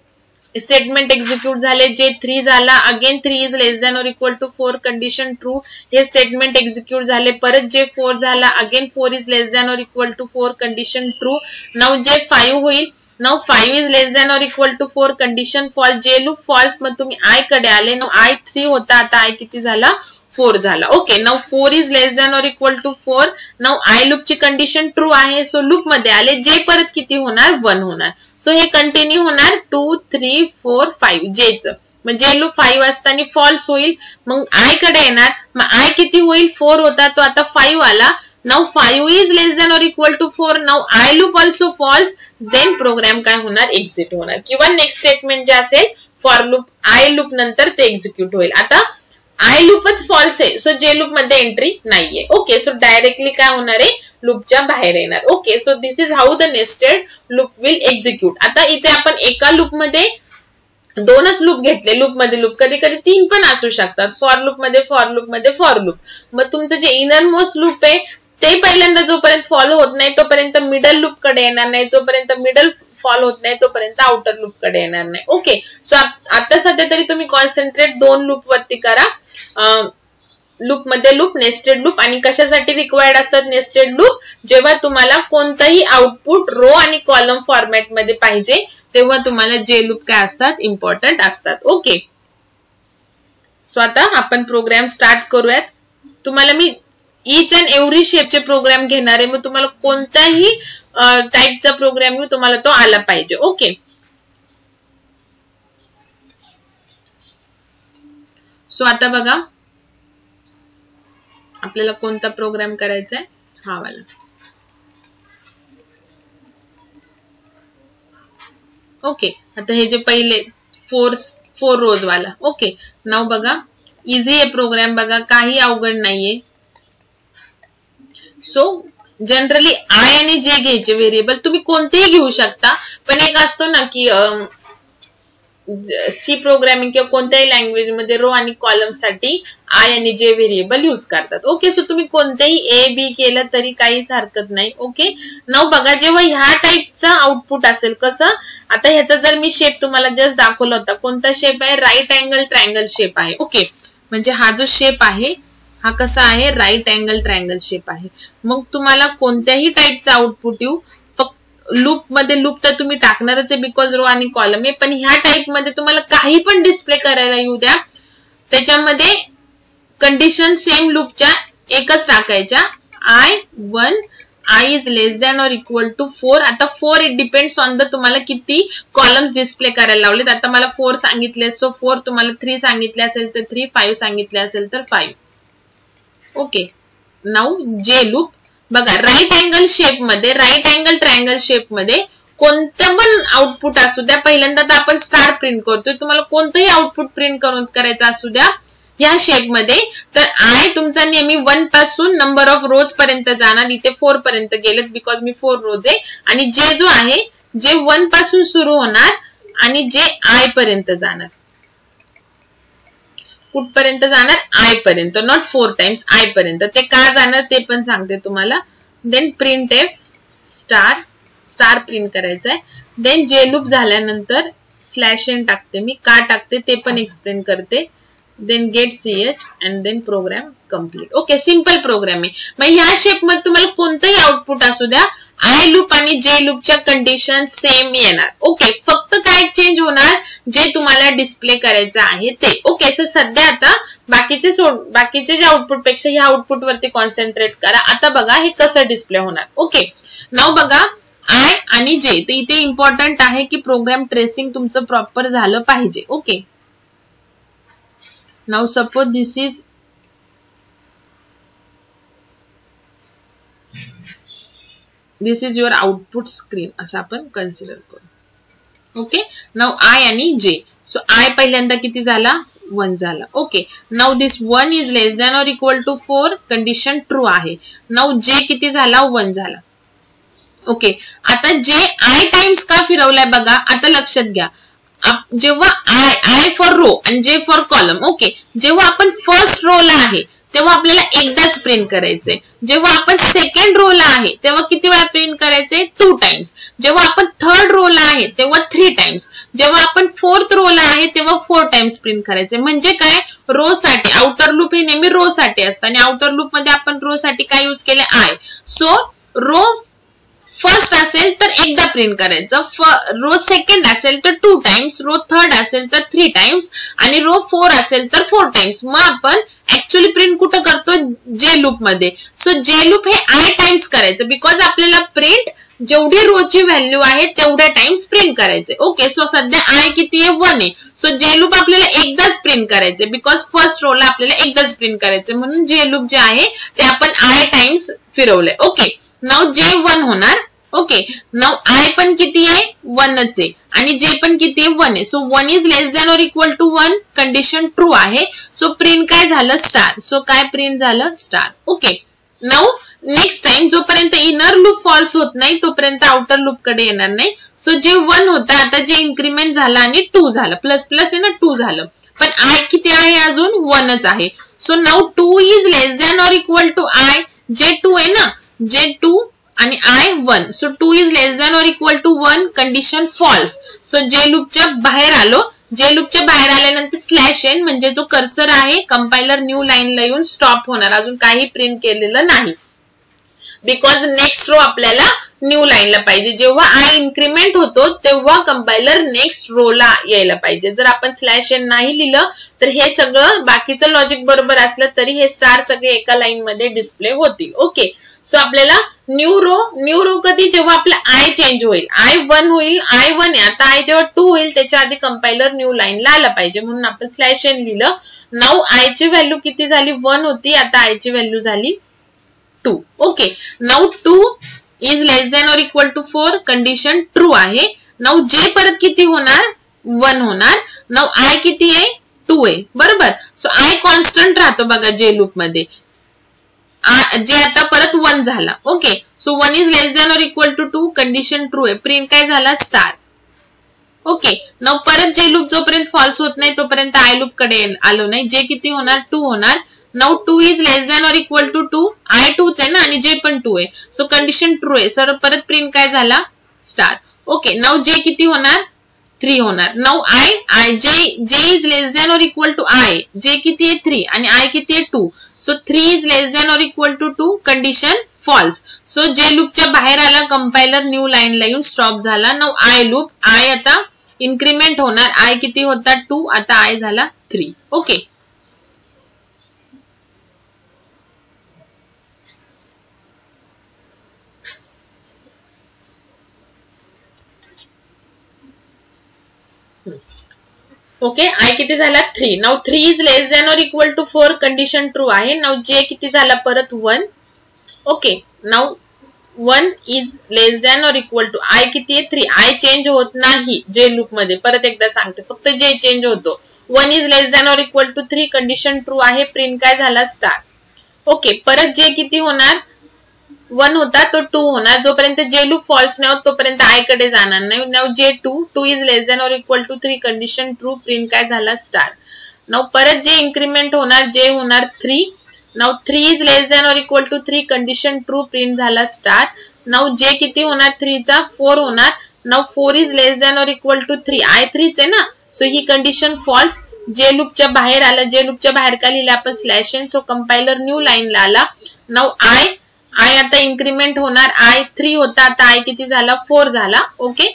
Statement execute झाले. जे 3 झाला. Again 3 is less than or equal to 4 condition true. हे स्टेटमेंट एक्झिक्यूट झाले. परत जे 4 झाला. Again 4 is less than or equal to 4 condition true. Now J 5 होईल. Now 5 is less than or equal to 4 condition false. J loop false मग तुम्ही I कडे आले. Now I 3 होता. आता आय किती झाला 4 झाला. Okay, now 4 is less than or equal to 4. Now I loop ची कंडिशन ट्रू आहे. सो लूप मध्ये आले. जे परत किती होणार 1 होणार. सो हे कंटिन्यू होणार 2 3 4 5 जेच. म्हणजे लूप 5 असताना फॉल्स होईल. मग आय कडे येणार. मग आय किती होईल 4 होता तो आता 5 आला. Now 5 is less than or equal to 4. Now I loop also false. Then program काय होणार एक्झिट होणार. किंवा नेक्स्ट स्टेटमेंट जे असेल फॉर लूप आय लूप नंतर ते एक्झिक्यूट होईल. आता आय लूपच फॉल्स आहे. सो जे लूप मध्ये एंट्री नाहीये. ओके, सो डायरेक्टली काय होणार आहे लूपच्या बाहेर येणार. Okay, so this is how the nested loop will execute. आता इथे आपण एका लूप मध्ये 2च लूप घेतले. लूप मध्ये लूप कधी कधी 3 पण असू शकतात. फॉर लूप मध्ये फॉर लूप मध्ये फॉर लूप. मग तुमचं जे इनर मोस्ट लूप आहे ते पहिल्यांदा जोपर्यंत फॉलो होत नाही तोपर्यंत मिडल लूप कडे येणार नाही. जोपर्यंत मिडल फॉलो होत नाही तोपर्यंत आउटर लूप कडे येणार नाही. ओके, सो आता सध्या तरी तुम्ही कॉन्सन्ट्रेट 2 लूप वरती करा. लूप मध्ये लूप, नेस्टेड लूप. आणि कशासाठी रिक्वायर्ड असतात नेस्टेड लूप? जेव्हा तुम्हाला कोणताही आउटपुट रो आणि कॉलम फॉर्मॅट मध्ये पाहिजे तेव्हा तुम्हाला जे लूप काय असतात इम्पॉर्टंट असतात. ओके, सो आता आपण प्रोग्राम स्टार्ट करूयात. तुम्हाला मी ईच अँड एव्हरी शेपचे प्रोग्राम घेणार आहे. मग तुम्हाला कोणताही टाईपचा प्रोग्राम तुम्हाला तो आला पाहिजे. ओके, सो आता बघा आपल्याला कोणता प्रोग्राम करायचा आहे. हा वाला. ओके, आता हे जे पहिले 4 रोज वाला. ओके, नाव बघा इझी आहे प्रोग्राम. बघा काही अवघड नाहीये. सो जनरली आय आणि जे घ्यायचे व्हेरिएबल तुम्ही कोणतेही घेऊ शकता. पण एक असतो ना की सी प्रोग्रामिंग किंवा कोणत्याही लँग्वेज मध्ये रो आणि कॉलम साठी आय आणि जे व्हेरिएबल यूज करतात. ओके, सो तुम्ही कोणतेही ए बी केलं तरी काहीच हरकत नाही. ओके, नाव बघा जेव्हा ह्या टाईपचं आउटपुट असेल कसं. आता ह्याचा जर मी शेप तुम्हाला जस्ट दाखवला होता. कोणता शेप आहे? राईट अँगल ट्रायंगल शेप आहे. ओके, म्हणजे हा जो शेप आहे हा कसा आहे? राईट अँगल ट्रायंगल शेप आहे. मग तुम्हाला कोणत्याही टाईपचा आउटपुट येऊ, लूप मध्ये लूप तर तुम्ही टाकणारच आहे बिकॉज रो आणि कॉलम आहे. पण ह्या टाईप मध्ये तुम्हाला काही पण डिस्प्ले करायला येऊ द्या. त्याच्यामध्ये कंडिशन सेम लूपच्या एकच टाकायच्या. I1 I is less than or equal to 4. आता 4 इट डिपेंड्स ऑन द तुम्हाला किती कॉलम्स डिस्प्ले करायला लावलेत. आता मला 4 सांगितले सो 4. तुम्हाला 3 सांगितले असेल तर 3. 5 सांगितले असेल तर 5. ओके, नाउ जे लूप बघा राईट अँगल शेप मध्ये, राईट अँगल ट्रायंगल शेप मध्ये कोणतं पण आउटपुट असू द्या. पहिल्यांदा तर आपण स्टार प्रिंट करतोय. तुम्हाला कोणतंही आउटपुट प्रिंट करायचं असू द्या या शेप मध्ये तर आय तुमचा नेहमी 1 पासून नंबर ऑफ रोज पर्यंत जाणार. इथे 4 पर्यंत गेलेत बिकॉज मी 4 रोज आहे. आणि जे जो आहे जे 1 पासून सुरू होणार आणि जे आय पर्यंत जाणार. कुठपर्यंत जाणार? आय पर्यंत. नॉट 4 टाइम्स, आय पर्यंत. ते का जाणार ते पण सांगते तुम्हाला. Then print F star print करायचा आहे. देन जे लूप झाल्यानंतर स्लॅश एन टाकते मी. का टाकते ते पण एक्सप्लेन करते. Then get ch and then program complete. Okay, simple program आहे. मग ह्या शेप मध्ये तुम्हाला कोणतंही आउटपुट असू द्या आय लूप आणि जे लूपच्या कंडिशन सेम येणार. ओके, फक्त काय चेंज होणार जे तुम्हाला डिस्प्ले करायचं आहे ते. ओके, तर सध्या आता बाकीचे जे आउटपुट पेक्षा ह्या आउटपुट वरती कॉन्सन्ट्रेट करा. आता बघा हे कसं डिस्प्ले होणार. ओके, नाव बघा आय आणि जे. तर इथे इम्पॉर्टंट आहे की प्रोग्राम ट्रेसिंग तुमचं प्रॉपर झालं पाहिजे. Okay, now suppose this is your output screen असं आपण कन्सिडर करू. ओके, नाउ आय आणि जे. सो आय पहिल्यांदा किती झाला 1 झाला. Okay, now this 1 is less than or equal to 4 condition true आहे. नाउ जे किती झाला 1 झाला. ओके, आता जे आय टाइम्स का फिरवलाय बघा. आता लक्षात घ्या, जेव्हा आय फॉर रो आणि जे फॉर कॉलम. ओके, जेव्हा आपण फर्स्ट रो ला आहे तेव्हा आपल्याला एकदाच प्रिंट करायचे. जेव्हा आपण सेकंड रो ला आहे तेव्हा किती वेळा प्रिंट करायचे 2 टाइम्स. जेव्हा आपण थर्ड रो ला आहे तेव्हा 3 टाइम्स. जेव्हा आपण फोर्थ रो ला आहे तेव्हा 4 टाइम्स प्रिंट करायचे. म्हणजे काय, रो साठी आउटर लूप हे नेहमी रो साठी असतं आणि आउटर लूप मध्ये आपण रो साठी काय यूज केले आय. सो रो फर्स्ट असेल तर एकदा प्रिंट करायचं, रो सेकंड असेल तर 2 टाइम्स, रो थर्ड असेल तर 3 टाइम्स आणि रो 4 असेल तर 4 टाइम्स. मग आपण ऍक्च्युअली प्रिंट कुठं करतो जे लूप मध्ये. सो जे लूप हे आय टाइम्स करायचं बिकॉज आपल्याला प्रिंट जेवढी रोची व्हॅल्यू आहे तेवढ्या टाइम्स प्रिंट करायचे. ओके, सो सध्या आय किती आहे 1 आहे. सो जे लूप आपल्याला एकदाच प्रिंट करायचे बिकॉज फर्स्ट रोला आपल्याला एकदाच प्रिंट करायचे म्हणून जे लूप जे आहे ते आपण आय टाइम्स फिरवलंय. ओके, नाउ जे 1 होणार. ओके, नाउ आय पण किती आहे 1च आहे आणि जे पण किती आहे 1 आहे. So 1 is less than or equal to 1 condition true आहे. सो प्रिंट काय झालं स्टार. सो काय प्रिंट झालं star. Okay, now next time जोपर्यंत इनर लूप फॉल्स होत नाही तोपर्यंत आउटर लूप कडे येणार नाही. सो जे 1 होतं आता जे इन्क्रीमेंट झालं आणि 2 झालं, प्लस प्लस आहे ना 2 झालं, पण आय किती आहे अजून 1च आहे. So now 2 is less than or equal to I. J 2 आहे ना, जे 2 आणि I 1. So 2 is less than or equal to 1 condition false. So J लूपच्या बाहेर आलो. जे लूपच्या बाहेर आल्यानंतर स्लॅश एन म्हणजे जो कर्सर आहे कंपायलर न्यू लाईनला येऊन स्टॉप होणार. अजून काही प्रिंट केलेलं नाही बिकॉज नेक्स्ट रो आपल्याला न्यू लाईनला पाहिजे. जेव्हा आय इन्क्रीमेंट होतो तेव्हा कंपायलर नेक्स्ट रो ला यायला पाहिजे. जर आपण स्लॅश एन नाही लिहिलं तर हे सगळं बाकीचं लॉजिक बरोबर असलं तरी हे स्टार सगळे एका लाईन मध्ये डिस्प्ले होतील. ओके, सो आपल्याला न्यू रो कधी जेव्हा आपला आय चेंज होईल, आय 1 होईल, आय 1 आहे आता, आय जेव्हा 2 होईल त्याच्या आधी कंपायलर न्यू लाईनला आला पाहिजे म्हणून आपण स्लॅश एन लिहिलं. नाउ आय ची व्हॅल्यू किती झाली 1 होती, आता आय ची व्हॅल्यू झाली 2. Okay, now 2 is less than or equal to 4 condition true आहे. नाउ जे परत किती होणार 1 होणार. नाउ आय किती आहे 2 आहे बरोबर. सो आय कॉन्स्टंट राहतो बघा जे लूप मध्ये, जे आता परत 1 झाला. Okay, so 1 is less than or equal to 2 condition true आहे. प्रिंट काय झाला स्टार. ओके, नाउ परत जे लूप जोपर्यंत फॉल्स होत नाही तोपर्यंत आय लूप कडे आलो नाही. जे किती होणार 2 होणार. Now 2 is less than or equal to 2. I 2च आहे ना आणि जे पण 2 आहे. सो कंडिशन ट्रू आहे. सर परत प्रिंट काय झाला स्टार. ओके, नाउ जे किती होणार 3 होणार. Now I J is less than or equal to I. J किती आहे 3 आणि आय किती आहे 2. So 3 is less than or equal to 2 condition false. So J लूपच्या बाहेर आला कंपायलर न्यू लाईनला येऊन स्टॉप झाला. नाउ आय लूप, आय आता इन्क्रीमेंट होणार. आय किती होता 2, आता आय झाला 3. ओके, ओके, आय किती झाला 3. Now 3 is less than or equal to 4 condition true आहे. नाउ जे किती झाला परत 1. Okay, now 1 is less than or equal to I किती आहे 3. आय चेंज होत नाही जे लूप मध्ये, परत एकदा सांगते फक्त जे चेंज होतो. 1 is less than or equal to 3 condition true आहे. प्रिंट काय झाला स्टार. ओके, परत जे किती होणार 1 होता तो 2 होणार. जोपर्यंत जे लूप फॉल्स नाही होत तोपर्यंत आय कडे जाणार नाही. Now J 2 is less than or equal to 3 condition true. Print काय झाला स्टार. नाउ परत जे इन्क्रीमेंट होणार जे होणार 3. Now 3 is less than or equal to 3 condition true. Print झाला स्टार. नाउ जे किती होणार 3 चा 4 होणार. Now 4 is less than or equal to 3. I 3च आहे ना. सो ही कंडिशन फॉल्स. जे लूपच्या बाहेर आला. जे लूपच्या बाहेर का लिहिलं आपण slash N. So compiler new लाईनला आला. नाउ आय आता इन्क्रीमेंट होणार. आय 3 होता आता आय किती झाला 4 झाला. ओके,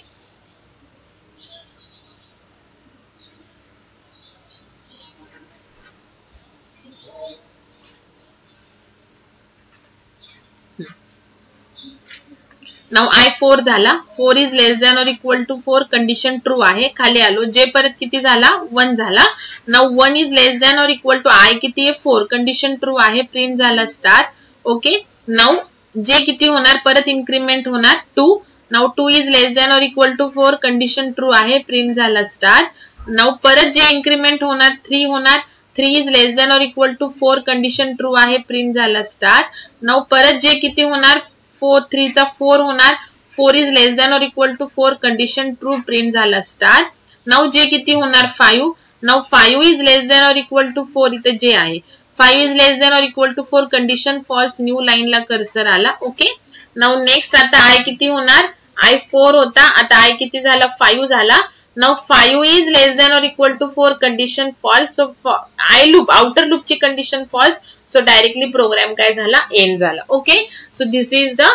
नाउ I4 झाला, 4 is less than or equal to 4 condition true आहे, खाली आलो, जे परत किती झाला 1 झाला, now 1 is less than or equal to I किती आहे 4 कंडिशन ट्रू आहे, प्रिंट झाला स्टार. ओके, नाउ जे किती होणार परत इन्क्रीमेंट होणार 2, now 2 is less than or equal to 4 condition true आहे, प्रिंट झाला स्टार. नाउ परत जे इन्क्रीमेंट होणार 3 होणार, 3 is less than or equal to 4 condition true आहे, प्रिंट झाला स्टार. नाउ परत जे किती होणार 4 3 चा 4 होणार, 4 is less than or equal to 4 condition true, print झाला स्टार. नाउ जे किती होणार 5, now 5 is less than or equal to 4 इथे जे आहे, 5 is less than or equal to 4 condition false, new line ला कर्सर आला. Okay, now next आता I किती होणार, I4 होता, आता I किती झाला 5 झाला. Now 5 is less than or equal to 4 condition false, so I loop outer loop ची condition false, so directly program काय झाला एंड झाला. Okay, so this is the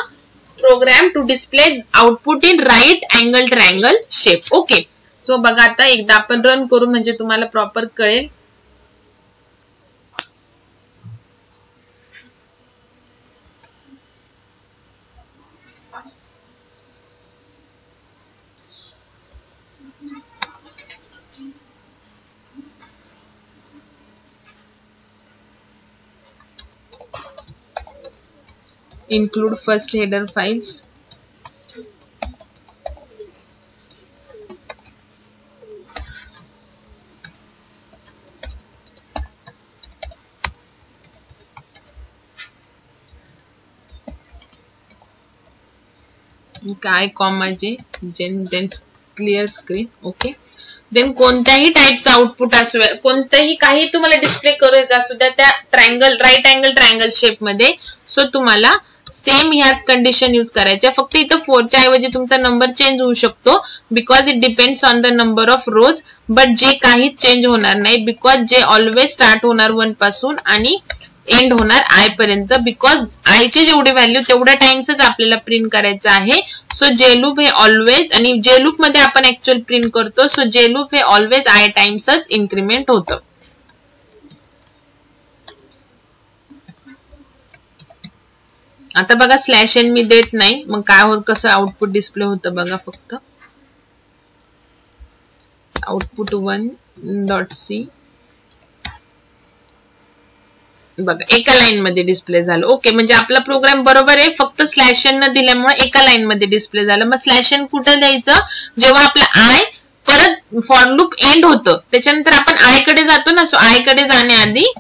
program to display output in right angle triangle shape. Okay, so बघा आता एकदा आपण run करू म्हणजे तुम्हाला प्रॉपर कळेल. Include first header files. काय comma J then clear screen. Okay, then कोणत्याही टाइपचा आउटपुट असू, कोणतेही काही तुम्हाला डिस्प्ले करायचं असू द्या त्या triangle right angle triangle shape मध्ये, सो तुम्हाला सेम ह्याच कंडिशन यूज करायच्या, फक्त इथं 4 च्या ऐवजी तुमचा नंबर चेंज होऊ शकतो because it depends on the number of rose, but जे काहीच चेंज होणार नाही बिकॉज जे ऑलवेज स्टार्ट होणार 1 पासून आणि एंड होणार I पर्यंत, बिकॉज I ची जेवढी व्हॅल्यू तेवढ्या टाइम्सच आपल्याला प्रिंट करायचं आहे. सो जे लूप हे ऑलवेज, आणि जे लूप मध्ये आपण ऍक्च्युअल प्रिंट करतो, सो जे लूप हे ऑलवेज I टाइम्सच इन्क्रीमेंट होतं. आता बघा स्लॅश एन मी देत नाही, मग काय होत कसं आउटपुट डिस्प्ले होतं बघा, फक्त आउटपुट 1.c बघा एका लाईन मध्ये डिस्प्ले झालं. ओके, म्हणजे आपला प्रोग्राम बरोबर आहे, फक्त स्लॅश एन न दिल्यामुळे एका लाईन मध्ये डिस्प्ले झालं. मग स्लॅश एन कुठे द्यायचं, जेव्हा आपला I परत फॉर लूप एंड होतं त्याच्यानंतर आपण I कडे जातो ना, सो I कडे जाण्याआधी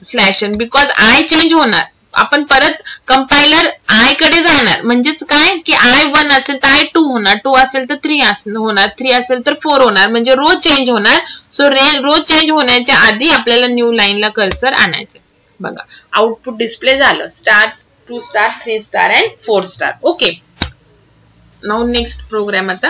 slash N, because I change होणार, आपण परत कंपायलर I कडे जाणार, म्हणजेच काय की I1 असेल तर I2 होणार, 2 असेल तर 3 होणार, 3 असेल तर 4 होणार, म्हणजे रोज चेंज होणार. सो रोज चेंज होण्याच्या आधी आपल्याला न्यू लाईनला कर्सर आणायचं. बघा आउटपुट डिस्प्ले झालं, star, 2 star, 3 star and 4 star. Okay, now next program आता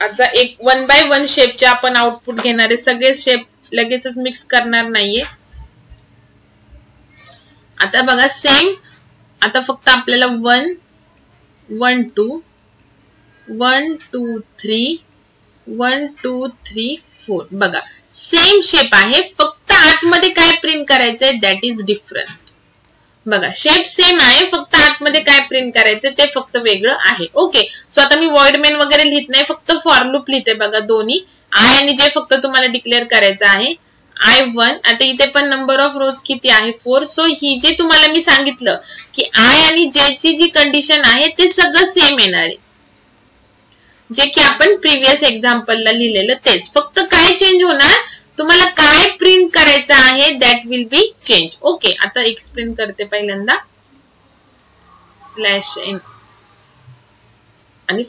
आता एक 1 बाय 1 शेपचे आपण आउटपुट घेणारे, सगळे शेप लगेचच मिक्स करणार नाहीये. आता बघा सेम, आता फक्त आपल्याला 1 1 2 1 2 3 1 2 3 4 बघा सेम शेप आहे, फक्त आतमध्ये काय प्रिंट करायचंय दॅट इज डिफरंट. बघा शेप सेम आहे, फक्त आतमध्ये काय प्रिंट करायचं ते फक्त वेगळं आहे. ओके, सो आता मी वॉइड मेन वगैरे लिहित नाही, फक्त फॉर लूप लिहिते. बघा दोन्ही I आणि जे फक्त तुम्हाला डिक्लेअर करायचं आहे. I1, आता इथे पण नंबर ऑफ रोज किती आहे 4. सो ही जे तुम्हाला मी सांगितलं की I आणि J ची जी कंडिशन आहे ते सगळं सेम येणार आहे, जे की आपण प्रिव्हियस एक्झाम्पलला लिहिलेलं तेच, फक्त काय चेंज होणार, तुम्हाला काय प्रिंट करायचं आहे that will be change. Okay, आता एक्सप्लेन करते पहिल्यांदा. स्लॅश एन आणि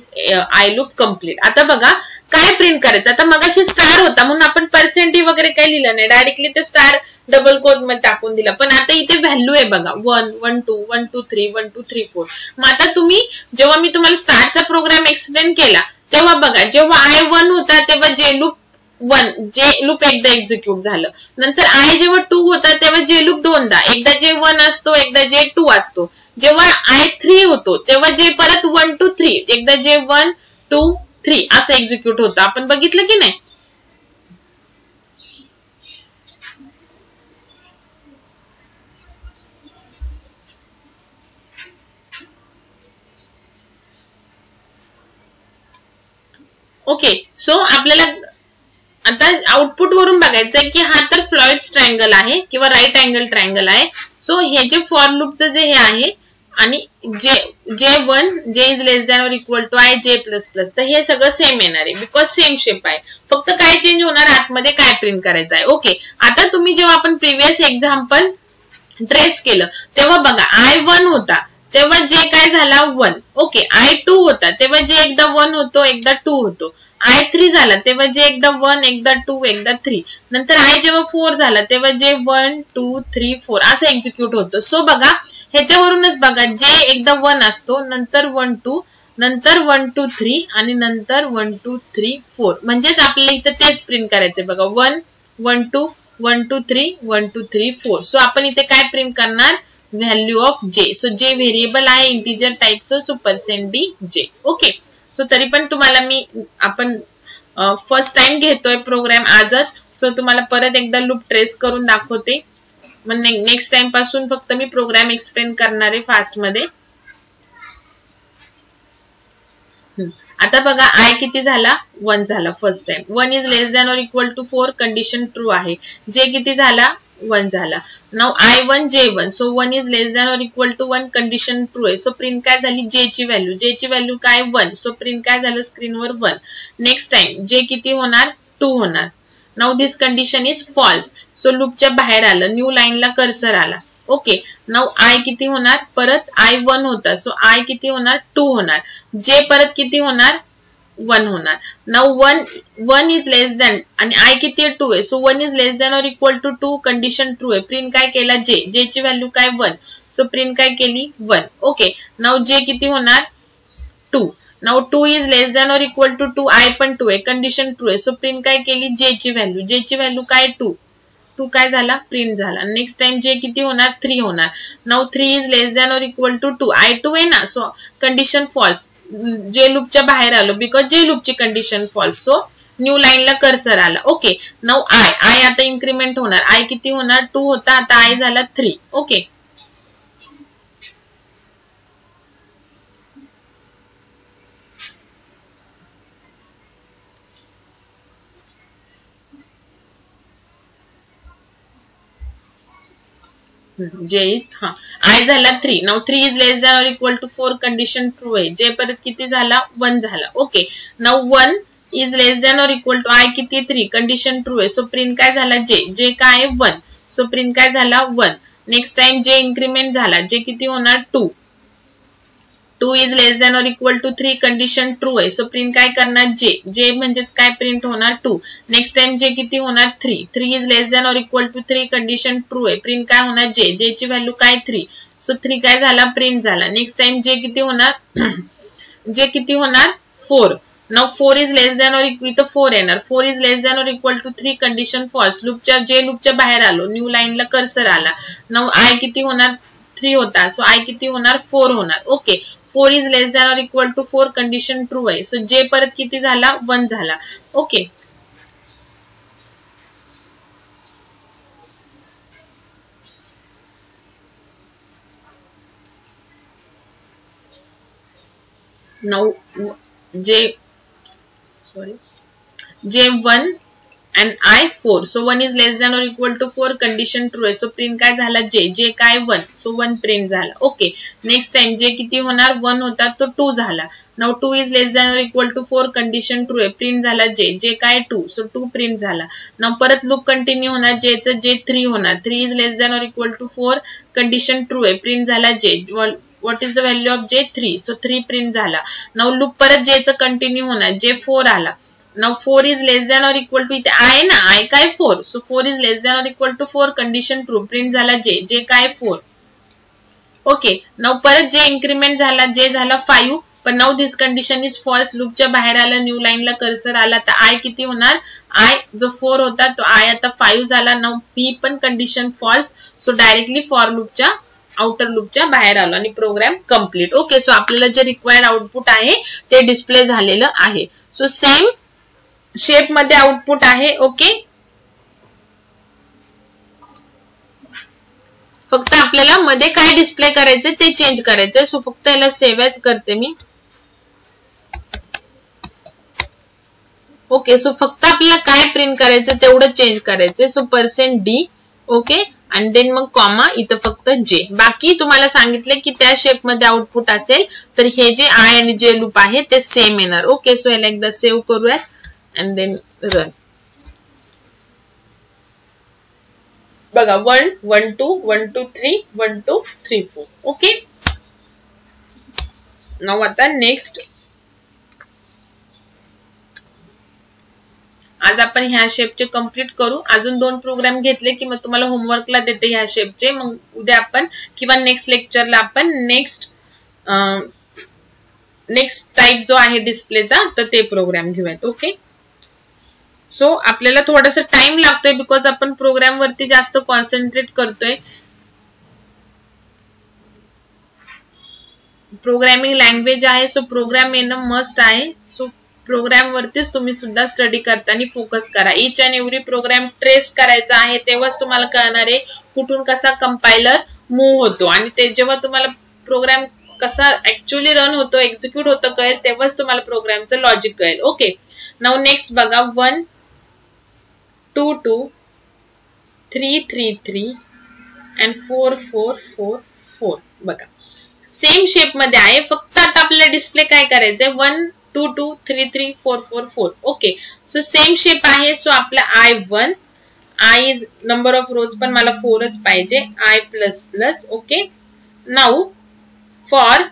I लूप कम्प्लीट. आता बघा काय प्रिंट करायचं, आता मगाशी स्टार होता म्हणून आपण पर्सेंटी वगैरे काही लिहिलं नाही, डायरेक्टली ते स्टार डबल कोट मध्ये टाकून दिला, पण आता इथे व्हॅल्यू आहे बघा 1 1 2 1 2 3 1 2 3 4. मग आता तुम्ही जेव्हा मी तुम्हाला स्टारचा प्रोग्राम एक्सप्लेन केला तेव्हा बघा जेव्हा I1 होता तेव्हा जे लूप 1 जे लूप एकदा एक्झिक्यूट झालं, नंतर I जेव्हा 2 होता तेव्हा जे लूप दोनदा, एकदा जे 1 असतो एकदा जे 2 असतो. जेव्हा I3 होतो तेव्हा जे परत 1 2 3, एकदा जे 1 2 3 असं एक्झिक्यूट होतं. आपण बघितलं की नाही. ओके, सो आपल्याला आता आउटपुट वरून बघायचंय की हा तर फ्लॉइड्स ट्रायंगल आहे किंवा राईट अँगल ट्रायंगल आहे. सो हे जे फॉर लूपचं जे हे आहे आणि J1 J is less than or equal to I J plus plus, तर हे सगळं सेम येणार आहे बिकॉज सेम शेप आहे. फक्त काय चेंज होणार, आतमध्ये काय प्रिंट करायचं आहे. ओके, आता तुम्ही जेव्हा आपण प्रिव्हियस एक्झाम्पल ट्रेस केलं तेव्हा बघा I1 होता तेव्हा J काय झाला 1. ओके, I2 होता तेव्हा J एकदा 1 होतो एकदा 2 होतो. I3 झाला तेव्हा J एकदा 1 एकदा 2 एकदा 3. नंतर I जेव्हा 4 झाला तेव्हा J 1 2 3 4 असं एक्झिक्यूट होतं. सो बघा ह्याच्यावरूनच बघा J एकदा 1 असतो, नंतर 1 2, नंतर 1 2 3 आणि नंतर 1 2 3 4. म्हणजेच आपल्याला इथं तेच प्रिंट करायचंय बघा 1 1 2 1 2 3 1 2 3 4. सो आपण इथे काय प्रिंट करणार, value of J. So J variable आहे इंटिजर टाइपचं, सो %DJ. ओके, सो तरी पण तुम्हाला आपण फर्स्ट टाइम घेतोय प्रोग्राम आजच, सो तुम्हाला परत एकदा लूप ट्रेस करून दाखवते. मग नेक्स्ट टाइम पासून फक्त मी प्रोग्राम एक्सप्लेन करणार आहे फास्ट मध्ये. आता बघा I किती झाला 1 झाला first time. 1 is less than or equal to 4 condition true आहे. J किती झाला 1 झाला. Now I1 J1, so 1 is less than or equal to 1 condition true आहे. सो प्रिंट काय झाली J ची व्हॅल्यू काय 1. सो प्रिंट काय झालं स्क्रीनवर 1. नेक्स्ट टाइम J किती होणार 2 होणार. Now this condition is false, so लूपच्या बाहेर आलं, न्यू लाईनला कर्सर आला. ओके, नाउ I किती होणार, परत I1 होता सो I किती होणार 2 होणार. J परत किती होणार 1 होणार. नाउ 1 इज लेस दॅन आणि I किती 2 आहे. So 1 is less than or equal to 2 condition true आहे. प्रिंट काय केला J ची व्हॅल्यू काय 1. सो प्रिंट काय केली 1. ओके, नाउ J किती होणार 2. Now 2 is less than or equal to 2, I पण 2 आहे, कंडिशन ट्रू आहे. सो प्रिंट काय केली J ची व्हॅल्यू काय 2 काय झाला प्रिंट झाला. नेक्स्ट टाइम J किती होणार 3 होणार. Now 3 is less than or equal to 2, I2 आहे ना, सो कंडिशन फॉल्स. J लूपच्या बाहेर आलो बिकॉज J लूपची कंडिशन फॉल्स, सो न्यू लाईनला कर्सर आला. ओके, नाउ I आता इन्क्रीमेंट होणार. I किती होणार 2 होता, आता I झाला 3. ओके, J इज I झाला 3. Now 3 is less than or equal to 4 condition true आहे. J परत किती झाला 1 झाला. Okay, now 1 is less than or equal to I किती 3 कंडिशन ट्रू आहे. सो प्रिंट काय झाला J काय 1. सो प्रिंट काय झाला 1. नेक्स्ट टाइम J इन्क्रीमेंट झाला. J किती होणार 2 is less than or equal to 3 condition true आहे. सो प्रिंट काय करणार J म्हणजेच काय प्रिंट होणार 2. नेक्स्ट टाइम J किती होणार 3 is less than or equal to 3 condition true आहे. प्रिंट काय होणार J ची व्हॅल्यू काय 3. सो 3 काय झाला प्रिंट झाला. नेक्स्ट टाइम J किती होणार 4. नाउ 4 इज लेस दॅन और इथं 4 येणार. 4 is less than or equal to 3 condition false. J लूपच्या बाहेर आलो, न्यू लाईनला कर्सर आला. नाउ I किती होणार 3 होता, सो I किती होणार 4 होणार. Okay, 4 is less than or equal to 4 condition true आहे. सो J परत किती झाला 1 झाला. Okay, now J1 and I 4. So 1 is less than or equal to 4 condition true आहे. So प्रिंट काय झाला J काय 1. So 1 प्रिंट झाला. ओके, नेक्स्ट टाइम J किती होणार 1 होता तो 2 झाला. Now 2 is less than or equal to 4 condition true आहे. प्रिंट झाला J काय 2. So 2 प्रिंट झाला. नाउ परत लूप कंटिन्यू होणार. J 3 होणार. 3 is less than or equal to 4 condition true आहे. प्रिंट झाला J. What is the value of J 3. So 3 print झाला. नाउ लूप परत J चं कंटिन्यू होणार. J 4 आला. Now 4 is less than or equal to इथे I ना, I काय 4. So 4 is less than or equal to 4 condition true. Print झाला J काय 4. ओके, नाउ परत J इन्क्रीमेंट झाला. J झाला 5. पण now this condition is false. लूपच्या बाहेर आला, न्यू लाईनला कर्सर आला. तर I किती होणार I जो 4 होता तो I आता 5 झाला. नाउ ही पण condition false. So directly for लूपच्या आउटर लूपच्या बाहेर आलो आणि प्रोग्राम कंप्लीट. ओके, सो आपल्याला जे रिक्वायर्ड आउटपुट आहे ते डिस्प्ले झालेलं आहे. सो सेम शेप मध्ये आउटपुट आहे. ओके, फक्त आपल्याला मध्ये काय डिस्प्ले करायचं ते चेंज करायचंय. सो फक्त याला सेव्ह ॲज करते मी. ओके, सो फक्त आपल्याला काय प्रिंट करायचं तेवढं चेंज करायचं. So %d. ओके, आणि देन मग कॉमा, इथं फक्त जे. बाकी तुम्हाला सांगितले की त्या शेप मध्ये आउटपुट असेल तर हे जे आय आणि जे लूप आहे ते सेम येणार. ओके, सो याला एकदा सेव्ह करूयात अँड देन रन. बघा 1 1 2 1 2 3 1 2 3 4. ओके, नाव आता नेक्स्ट. आज आपण ह्या शेपचे कंप्लीट करू. अजून 2 प्रोग्राम घेतले की मग तुम्हाला होमवर्कला देते ह्या शेपचे. मग उद्या आपण किंवा नेक्स्ट लेक्चरला आपण नेक्स्ट टाइप जो आहे डिस्प्लेचा तर ते प्रोग्राम घेऊयात. ओके, सो आपल्याला थोडासा टाइम लागतोय बिकॉज आपण प्रोग्राम वरती जास्त कॉन्सन्ट्रेट करतोय. प्रोग्रामिंग लँग्वेज आहे, सो प्रोग्राम येणं मस्ट आहे. सो प्रोग्राम वरतीच तुम्ही सुद्धा स्टडी करताना फोकस करा. Each and every program trace करायचा आहे, तेव्हाच तुम्हाला कळणार आहे कुठून कसा कंपायलर मूव्ह होतो. आणि ते जेव्हा तुम्हाला प्रोग्राम कसा ऍक्च्युअली रन होतो, एक्झिक्यूट होतं कळेल, तेव्हाच तुम्हाला प्रोग्रामचं लॉजिक कळेल. ओके, नाउ नेक्स्ट बघा 1 2 2 3 3 3 अँड 4 4 4 4. बघा सेम शेप मध्ये आहे, फक्त आता आपल्याला डिस्प्ले काय करायचंय 1 2 2 3 3 4 4 4. ओके, सो सेम शेप आहे. सो आपला I1, I is number of rows पण मला 4च पाहिजे, I plus plus. Okay, now for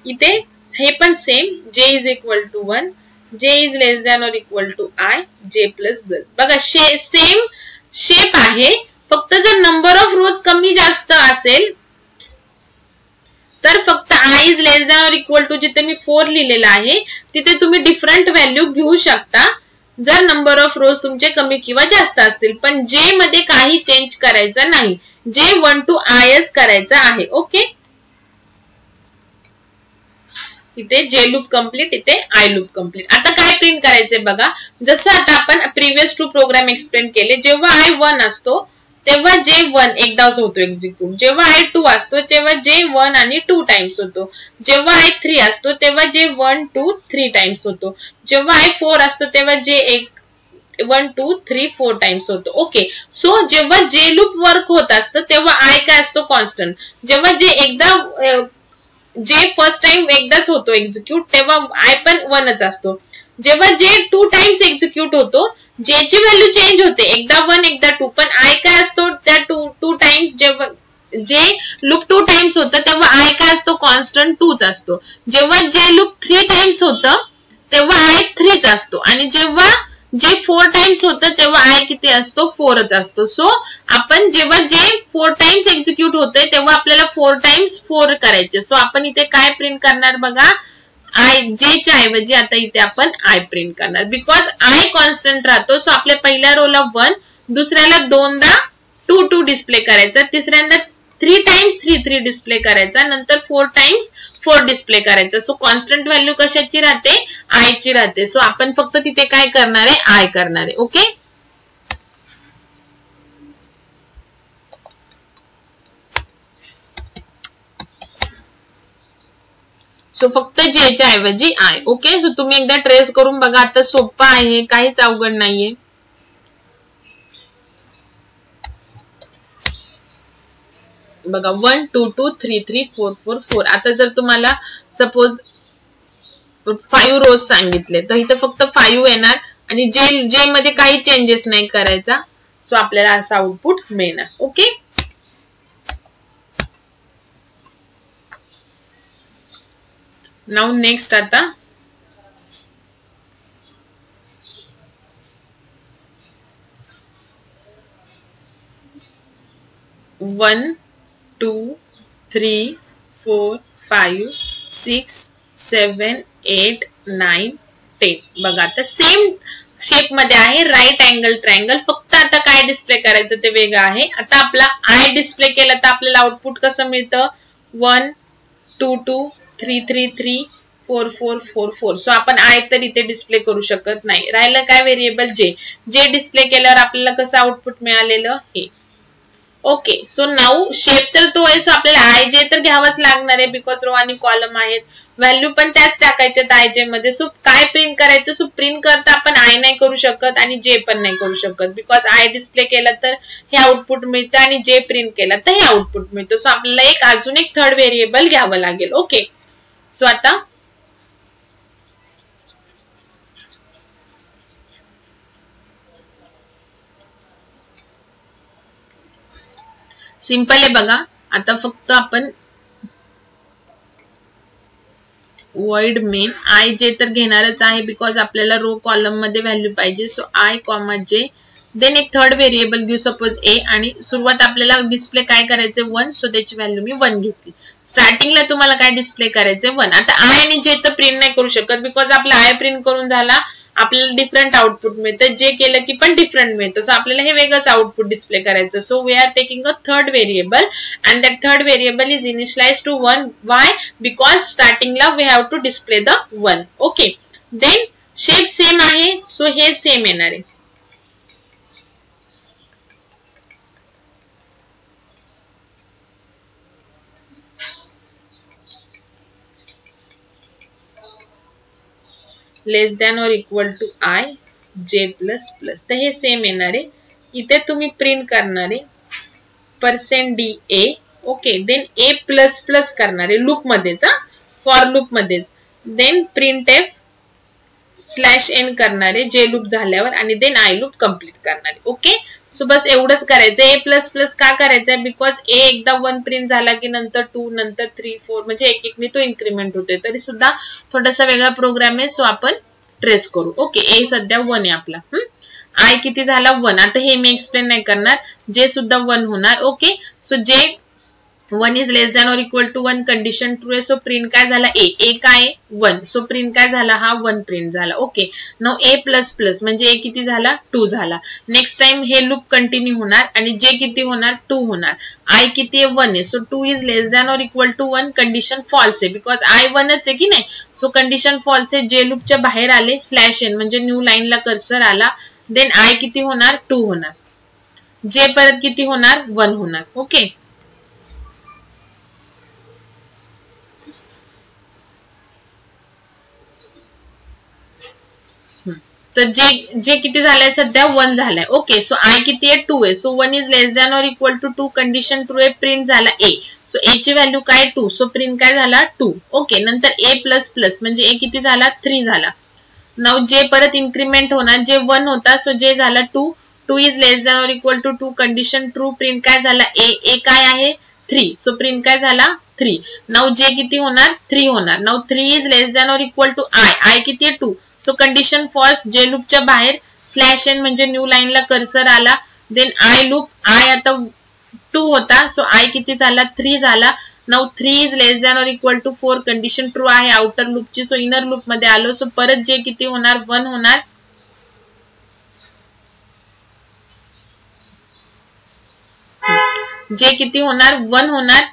इथे हे पण same, J is equal to 1, J is less than or equal to I, J plus plus. बघा सेम शेप आहे, फक्त जर नंबर ऑफ रोज कमी जास्त असेल तर फक्त I is less than or equal to जिथे मी 4 लिहिलेला आहे तिथे तुम्ही डिफरंट व्हॅल्यू घेऊ शकता जर नंबर ऑफ रोज तुमचे कमी किंवा जास्त असतील. पण J मध्ये काही चेंज करायचा नाही, J 1 to I करायचा आहे. ओके, इथे J लूप कंप्लीट, इथे I लूप कंप्लीट. आता काय प्रिंट करायचंय बघा, जसं आता आपण प्रिव्हियस 2 प्रोग्राम एक्सप्लेन केले. जेव्हा I1 असतो तेव्हा J1 एकदाच होतो एक्झिक्यूट, जेव्हा I2 असतो तेव्हा J1 आणि 2 टाइम्स होतो, जेव्हा I3 असतो तेव्हा J1 2 3 टाइम्स होतो, जेव्हा I4 असतो तेव्हा J1 2 3 4 टाइम्स होतो. ओके, सो जेव्हा J लूप वर्क होत असतं तेव्हा I काय असतो कॉन्स्टंट. जेव्हा J फर्स्ट टाइम एकदाच होतो एक्झिक्यूट तेव्हा I पण 1च असतो. जेव्हा J 2 टाइम्स एक्झिक्यूट होतो J ची व्हॅल्यू चेंज होते, एकदा 1 एकदा 2, पण I काय असतो त्या 2 टाइम्स. जेव्हा J लूप 2 टाइम्स होतं तेव्हा I काय असतो कॉन्स्टंट 2च असतो. जेव्हा J लूप 3 टाइम्स होतं तेव्हा I 3च असतो, आणि जेव्हा J 4 टाइम्स होतं तेव्हा I किती असतो 4च असतो. सो आपण जेव्हा J 4 टाइम्स एक्झिक्यूट होते तेव्हा आपल्याला 4 टाइम्स 4 करायचे. सो आपण इथे काय प्रिंट करणार बघा, J च्या ऐवजी आता इथे आपण I प्रिंट करणार, बिकॉज I कॉन्स्टंट राहतो. सो आपल्या पहिल्या रोला 1, दुसऱ्याला 2दा 2 2 डिस्प्ले करायचा, तिसऱ्यांदा 3 टाइम्स 3 3 डिस्प्ले करायचा, नंतर 4 टाइम्स 4 डिस्प्ले करायचा. सो कॉन्स्टंट व्हॅल्यू कशाची राहते, I ची राहते. सो आपण फक्त तिथे काय करणार आहे, I करणार आहे. ओके, सो फक्त J च्या ऐवजी I. ओके, सो तुम्ही एकदा ट्रेस करून बघा, आता सोपं आहे, काहीच अवघड नाहीये. बघा 1 2 2 3 3 4 4 4. आता जर तुम्हाला सपोज 5 रोज सांगितले तर इथे फक्त 5 येणार आणि J मध्ये काही चेंजेस नाही करायचा. सो आपल्याला असं आउटपुट मिळणार. ओके, नाउ नेक्स्ट आता 1 2 3 4 5 6 7 8 9 10. बघा आता सेम शेप मध्ये आहे, राईट अँगल ट्रायंगल. फक्त आता काय डिस्प्ले करायचं ते वेगळं आहे. आता आपला I डिस्प्ले केला तर आपल्याला आउटपुट कसं मिळतं, 1 2 2 3 3 3 4 4 4 4. सो आपण I तर इथे डिस्प्ले करू शकत नाही. राहिलं काय व्हेरिएबल J डिस्प्ले केल्यावर आपल्याला कसं आउटपुट मिळालेलं हे. ओके, सो नाउ शेप तर तो आहे, सो आपल्याला I J तर घ्यावाच लागणार आहे बिकॉज रो आणि कॉलम आहेत. व्हॅल्यू पण त्याच टाकायच्यात आय जे मध्ये. सो काय प्रिंट करायचं, सो प्रिंट करता आपण आय नाही करू शकत आणि जे पण नाही करू शकत, बिकॉज आय डिस्प्ले केला तर हे आउटपुट मिळतं आणि जे प्रिंट केला तर हे आउटपुट मिळतं. सो आपल्याला अजून एक थर्ड व्हेरिएबल घ्यावं लागेल. ओके, सो आता सिंपल आहे बघा. आता फक्त आपण void main आय जे तर घेणारच आहे, बिकॉज आपल्याला रो कॉलम मध्ये व्हॅल्यू पाहिजे. So I comma J, then एक थर्ड व्हेरिएबल घेऊ सपोज ए, आणि सुरुवात आपल्याला डिस्प्ले काय करायचे 1. सो त्याची व्हॅल्यू मी 1 घेतली. स्टार्टिंगला तुम्हाला काय डिस्प्ले करायचे 1. आता आय आणि जे तर प्रिंट नाही करू शकत, बिकॉज आपला आय प्रिंट करून झाला, आपल्याला डिफरंट आउटपुट मिळतं, जे केलं की पण डिफरंट मिळतं. सो आपल्याला हे वेगळंच आउटपुट डिस्प्ले करायचं. So we are taking a third variable and that third variable is initialize to 1. Why? Because स्टार्टिंगला we have to display the 1. Okay, then shape same आहे, सो हे सेम येणार आहे. Less than or equal to I J plus plus, तर हे same येणार आहे. इथे तुम्ही प्रिंट करणार आहे %DA. ओके, देन ए प्लस प्लस करणार आहे लूप मध्येच, फॉर लूप मध्येच. देन प्रिंट एफ /n करणार आहे जे लूप झाल्यावर, आणि देन आय लूप कम्प्लीट करणार आहे. ओके, सो बस एवढंच करायचं. ए प्लस प्लस का करायचंय, बिकॉज ए एकदा 1 प्रिंट झाला की नंतर 2, नंतर 3, 4 म्हणजे एक एकने तो इन्क्रीमेंट होतोय. तरी सुद्धा थोडासा वेगळा प्रोग्राम आहे, सो आपण ट्रेस करू. ओके, ए सध्या 1 आहे आपला. आय किती झाला 1. आता हे मी एक्सप्लेन नाही करणार, जे सुद्धा 1 होणार. ओके, सो जे 1 is less than or equal to 1 condition true आहे. सो प्रिंट काय झाला ए काय 1. सो प्रिंट काय झाला, हा 1 प्रिंट झाला. Okay, now A plus plus म्हणजे ए किती झाला 2 झाला. नेक्स्ट टाइम हे लूप कंटिन्यू होणार आणि जे किती होणार 2 होणार. आय किती आहे 1 आहे. So 2 is less than or equal to 1 condition false आहे, बिकॉज आय 1च आहे की नाही. सो कंडिशन फॉल्स आहे. जे लूपच्या बाहेर आले /n म्हणजे न्यू लाईनला कर्सर आला. देन आय किती होणार 2 होणार. जे परत किती होणार 1 होणार. ओके, तर जे किती झालंय सध्या 1 झालाय. ओके, सो आय किती आहे 2 आहे. So 1 is less than or equal to 2 condition true आहे. प्रिंट झाला ए. सो ए ची व्हॅल्यू काय 2. सो प्रिंट काय झाला 2. ओके, नंतर ए प्लस प्लस म्हणजे ए किती झाला 3 झाला. नाउ जे परत इन्क्रीमेंट होणार, जे 1 होता. सो जे झाला 2. 2 is less than or equal to 2 condition true. Print काय झाला ए काय आहे 3. सो प्रिंट काय झाला 3. नाउ जे किती होणार 3 होणार. Now 3 is less than or equal to I किती आहे 2. So condition false. जे लूपच्या बाहेर /n म्हणजे न्यू लाईनला कर्सर आला. Then I loop. आय आता 2 होता. सो आय किती झाला 3 झाला. Now 3 is less than or equal to 4 condition true आहे आउटर लूपची. सो इनर लूप मध्ये आलो. सो परत जे किती होणार 1 होणार. जे किती होणार 1 होणार.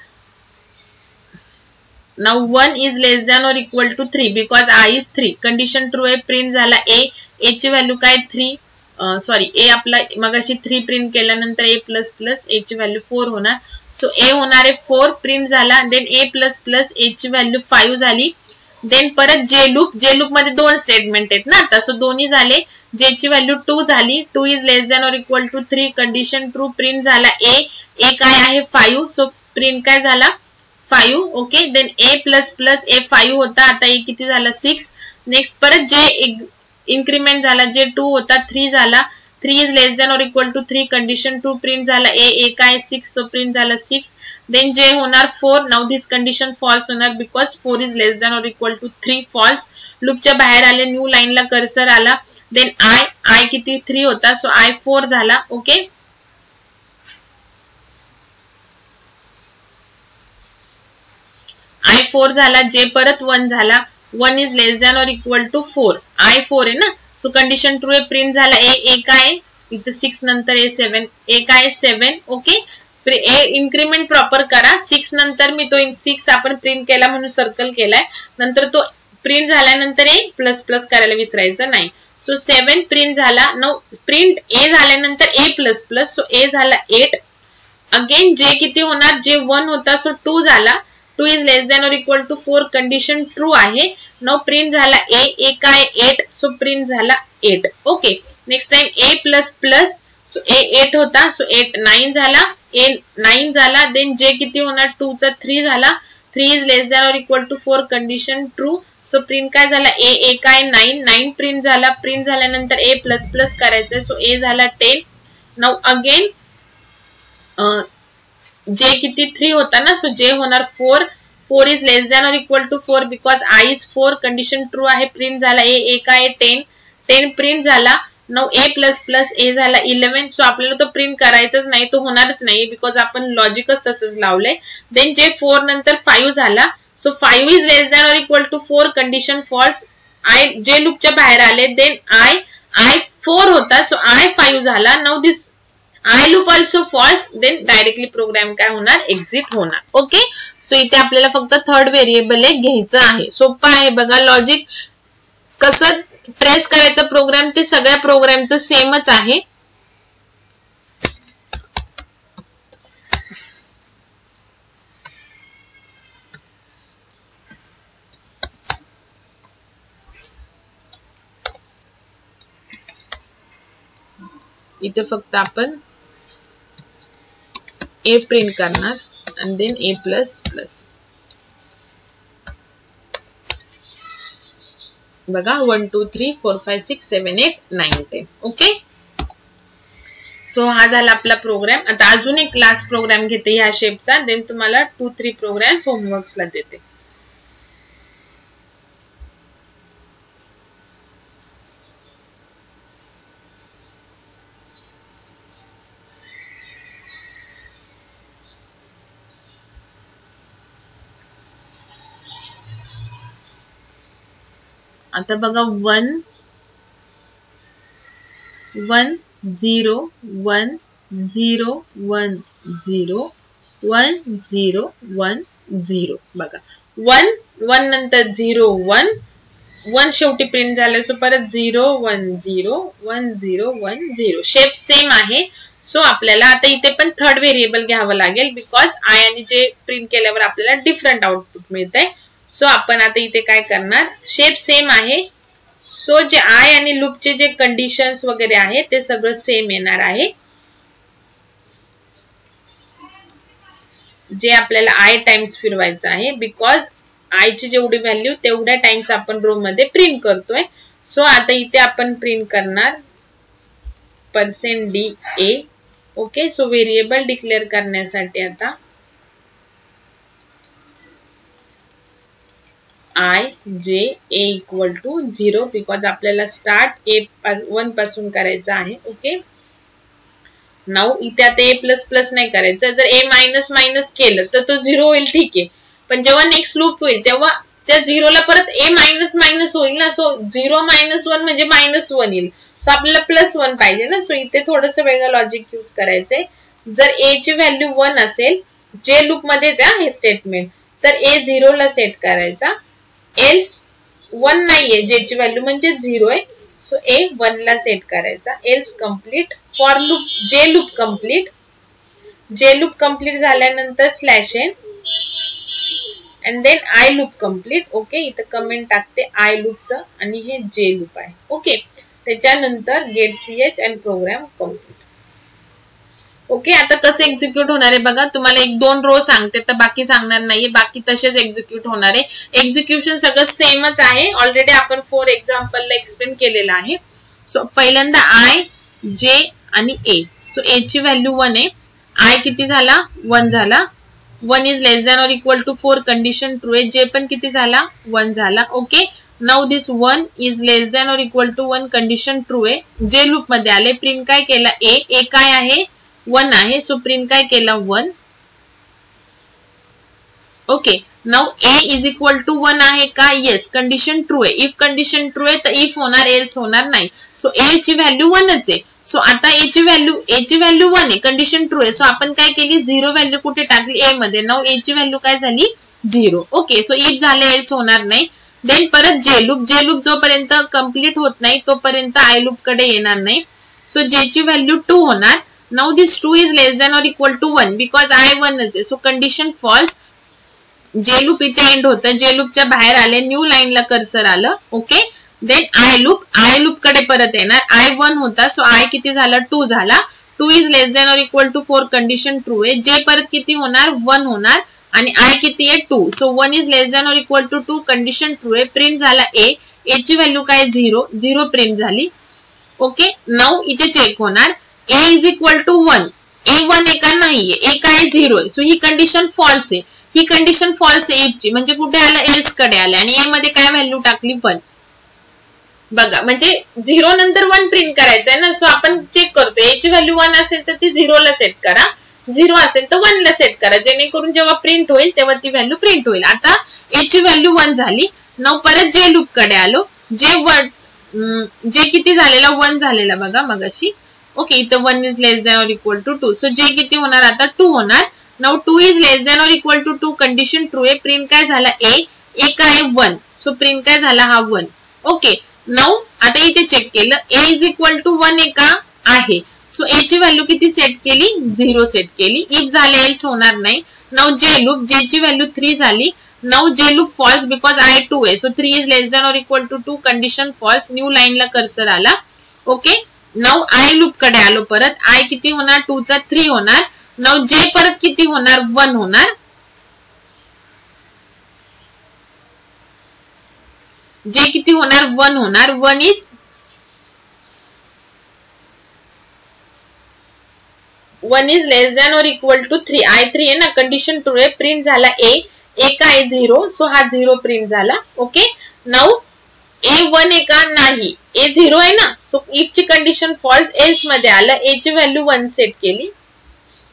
Now 1 is less than or equal to 3 because I is 3. Condition true आहे. प्रिंट झाला a ची व्हॅल्यू काय 3. सॉरी ए आपला मगाशी 3 प्रिंट केल्यानंतर a प्लस प्लस a ची व्हॅल्यू 4 होणार. सो a होणार आहे 4. प्रिंट झाला. Then a plus plus a ची व्हॅल्यू 5 झाली. देन परत जे लूप मध्ये 2 स्टेटमेंट आहेत ना आता. सो दोन्ही झाले. जे ची व्हॅल्यू 2 झाली. 2 is less than or equal to 3 condition true. Print झाला a काय आहे 5. सो प्रिंट काय झाला 5. Okay, then a plus plus a 5 होता. आता a किती झाला 6. नेक्स्ट परत जे इन्क्रीमेंट झाला. जे 2 होता 3 झाला. 3 is less than or equal to 3 condition true. Print झाला a काय 6. सो प्रिंट झाला 6. देन जे होणार 4. नाउ दिस कंडिशन फॉल्स होणार because 4 is less than or equal to 3 false. लूपच्या बाहेर आले. न्यू लाईनला कर्सर आला. देन आय किती 3 होता. सो आय 4 झाला. ओके, आय 4 झाला. जे परत 1 झाला. 1 is less than or equal to 4. I 4 आहे ना. सो कंडिशन ट्रू आहे. प्रिंट झाला ए काय इथं 6 नंतर ए 7. ए काय 7. ओके, ए इन्क्रीमेंट प्रॉपर करा. 6 नंतर मी तो 6 आपण प्रिंट केला म्हणून सर्कल केलाय. नंतर तो प्रिंट झाल्यानंतर ए प्लस प्लस करायला विसरायचं नाही. सो 7 प्रिंट झाला. नो प्रिंट ए झाल्यानंतर A plus plus. So A झाला 8. अगेन जे किती होणार जे 1 होता. सो 2 झाला. 2 is less than or equal to 4 condition true आहे. नाउ प्रिंट झाला ए काय 8 सो प्रिंट झाला 8. Okay next time A plus plus so A 8 होता सो 8 9 झाला ए 9 झाला. देन जे किती होणार 2 चा 3 झाला 3 is less than or equal to 4 condition true so print काय झाला ए काय 9 प्रिंट झाला. प्रिंट झाल्यानंतर ए प्लस प्लस करायचं सो ए झाला 10. नाउ अगेन जे किती 3 होता ना सो जे होणार 4 is less than or equal to 4 because I is 4 condition true आहे. प्रिंट झाला ए काय 10 प्रिंट झाला. Now A plus plus A झाला 11 सो आपल्याला तो प्रिंट करायचाच नाही तो होणारच नाही बिकॉज आपण लॉजिकच तसंच लावलंय. देन जे 4 नंतर 5 झाला so 5 is less than or equal to 4 condition false. I J लूपच्या बाहेर आले देन आय 4 होता सो आय 5 झाला. Now this I loop also false then directly program काय होणार एक्झिट होणार. ओके सो इथे आपल्याला फक्त थर्ड व्हेरिएबल एक घ्यायचं आहे. सोपं आहे बघा लॉजिक कसं ट्रेस करायचं प्रोग्राम ते सगळ्या प्रोग्रामचं सेमच आहे. इथे फक्त आपण ए प्रिंट करणार and then a plus plus बघा 1 2 3 4 5 6 7 8 9 10. ओके सो हा झाला आपला प्रोग्राम. आता अजून एक क्लास प्रोग्राम घेते ह्या शेपचा देन तुम्हाला 2-3 प्रोग्राम्स होमवर्क्सला देते. आता बघा 1 1 0 1 0 1 0 1 0 1 0 बघा 1 1 नंतर 0 1 1 शेवटी प्रिंट झालं सो परत 0 1 0 1 0 1 0 शेप सेम आहे. सो आपल्याला आता इथे पण थर्ड व्हेरिएबल घ्यावं लागेल बिकॉज आय आणि जे प्रिंट केल्यावर आपल्याला डिफरंट आउटपुट मिळतंय. सो आपण आता इथे काय करणार शेप सेम आहे सो जे आय आणि लूपचे जे कंडिशन्स वगैरे आहे ते सगळं सेम येणार आहे. जे आपल्याला आय टाइम्स फिरवायचं आहे बिकॉज आय ची जेवढी व्हॅल्यू तेवढ्या टाइम्स आपण रो मध्ये प्रिंट करतोय. सो आता इथे आपण प्रिंट करणार %DA. Okay so variable declare करण्यासाठी आता आय जे ए इक्वल टू 0 बिकॉज आपल्याला स्टार्ट ए 1 पासून करायचं आहे. ओके नाउ इथे आता ए प्लस प्लस नाही करायचं. जर ए मायनस मायनस केलं तर तो 0 होईल ठीक आहे पण जेव्हा नेक्स्ट लूप होईल तेव्हा त्या 0 ला परत ए मायनस मायनस होईल ना सो 0 - 1 म्हणजे -1 येईल. सो आपल्याला +1 पाहिजे ना सो इथे थोडस वेगळं लॉजिक यूज करायचंय. जर ए ची व्हॅल्यू 1 असेल जे लूप मध्येच आहे हे स्टेटमेंट तर ए 0 ला सेट करायचा एल्स 1 नाहीये जे ची व्हॅल्यू म्हणजे 0 आहे सो ए 1 ला सेट करायचा. Else complete for loop J loop complete झाल्यानंतर /n and then I loop complete. Okay इथे कमेंट टाकते आय लूपचं आणि हे जे लूप आहे. ओके त्याच्यानंतर get ch and program complete. Okay आता कसं एक्झिक्यूट होणार आहे बघा तुम्हाला 1-2 रो सांगते तर बाकी सांगणार नाहीये बाकी तसेच एक्झिक्यूट होणार आहे. एक्झिक्युशन सगळं सेमच आहे ऑलरेडी आपण 4 एक्झाम्पल ला एक्सप्लेन केलेलं आहे. सो पहिल्यांदा आय जे आणि ए. सो ए ची व्हॅल्यू 1 आहे आय किती झाला 1 झाला 1 is less than or equal to 4 condition true आहे जे पण किती झाला 1 झाला. Okay now this 1 is less than or equal to 1 condition true आहे जे लूप मध्ये आले. प्रिंट काय केला ए काय आहे 1 आहे सो प्रिंट काय केला 1. Okay now A is equal to 1 आहे का येस कंडिशन ट्रू आहे. इफ कंडिशन ट्रू आहे तर इफ होणार एल्स होणार नाही. सो ए ची व्हॅल्यू 1च आहे. सो आता ए ची व्हॅल्यू 1 आहे कंडिशन ट्रू आहे सो आपण काय केली 0 व्हॅल्यू कुठे टाकली ए मध्ये. नाउ ए ची व्हॅल्यू काय झाली 0. ओके सो इफ झाले एल्स होणार नाही. देन परत जे लूप जोपर्यंत कंप्लीट होत नाही तोपर्यंत आय लूप कडे येणार नाही. सो जे ची व्हॅल्यू 2 होणार. Now this 2 is less than or equal to 1 because I 1च आहे so condition false J loop इथे एंड होतं, जे लूपच्या बाहेर आले, न्यू लाईनला कर्सर आलं. ओके, देन आय लूप कडे परत येणार. आय 1 होता, सो आय किती झाला 2 झाला. 2 is less than or equal to 4 condition true आहे. जे परत किती होणार 1 होणार आणि आय किती आहे 2, so 1 is less than or equal to 2 condition true आहे. प्रिंट झाला ए ची व्हॅल्यू काय 0 प्रिंट झाली. ओके, नाउ इथे चेक होणार ए इज इक्वल टू 1. ए 1 आहे का नाहीये, ए काय 0 आहे, सो ही कंडिशन फॉल्स आहे. ही कंडिशन फॉल्स आहे इफची, म्हणजे कुठे आलं एल्स कडे आले आणि ए मध्ये काय व्हॅल्यू टाकली 1. बघा, म्हणजे 0 नंतर 1 प्रिंट करायचं आहे ना, सो आपण चेक करतो ए ची व्हॅल्यू 1 असेल तर ती 0 ला सेट करा, 0 असेल तर 1 ला सेट करा, जेणेकरून जेव्हा प्रिंट होईल तेव्हा ती व्हॅल्यू प्रिंट होईल. आता ए ची व्हॅल्यू 1 झाली. नाउ परत जे लूप कडे आलो. जे किती झालेला 1 झालेला बघा मगाशी. ओके, इथं 1 is less than or equal to 2, so जे किती होणार आता 2 होणार. Now 2 is less than or equal to 2 condition true आहे. प्रिंट काय झाला ए काय 1, सो प्रिंट काय झाला हा 1. ओके, नाउ आता इथे चेक केलं ए इज इक्वल टू 1 आहे का आहे, सो ए ची व्हॅल्यू किती सेट केली 0 सेट केली. इफ झाले एल्स होणार नाही. नाउ जे ची व्हॅल्यू 3 झाली. नाउ जे लूप फॉल्स बिकॉज आय 2 आहे, so 3 is less than or equal to 2 condition false. New लाईनला कर्सर आला. ओके, नाउ आय लूप कडे आलो परत. आय किती होणार 2 चा 3 होणार. नाउ जे परत किती होणार 1 होणार. जे किती होणार 1 होणार. 1 is less than or equal to 3. I 3 आहे ना, कंडिशन ट्रू आहे. प्रिंट झाला ए काय 0, सो हा 0 प्रिंट झाला. ओके, नाउ ए 1 आहे का नाही, ए 0 आहे ना, सो इफ ची कंडिशन फॉल्स, एल्स मध्ये आलं. ए ची व्हॅल्यू 1 सेट केली.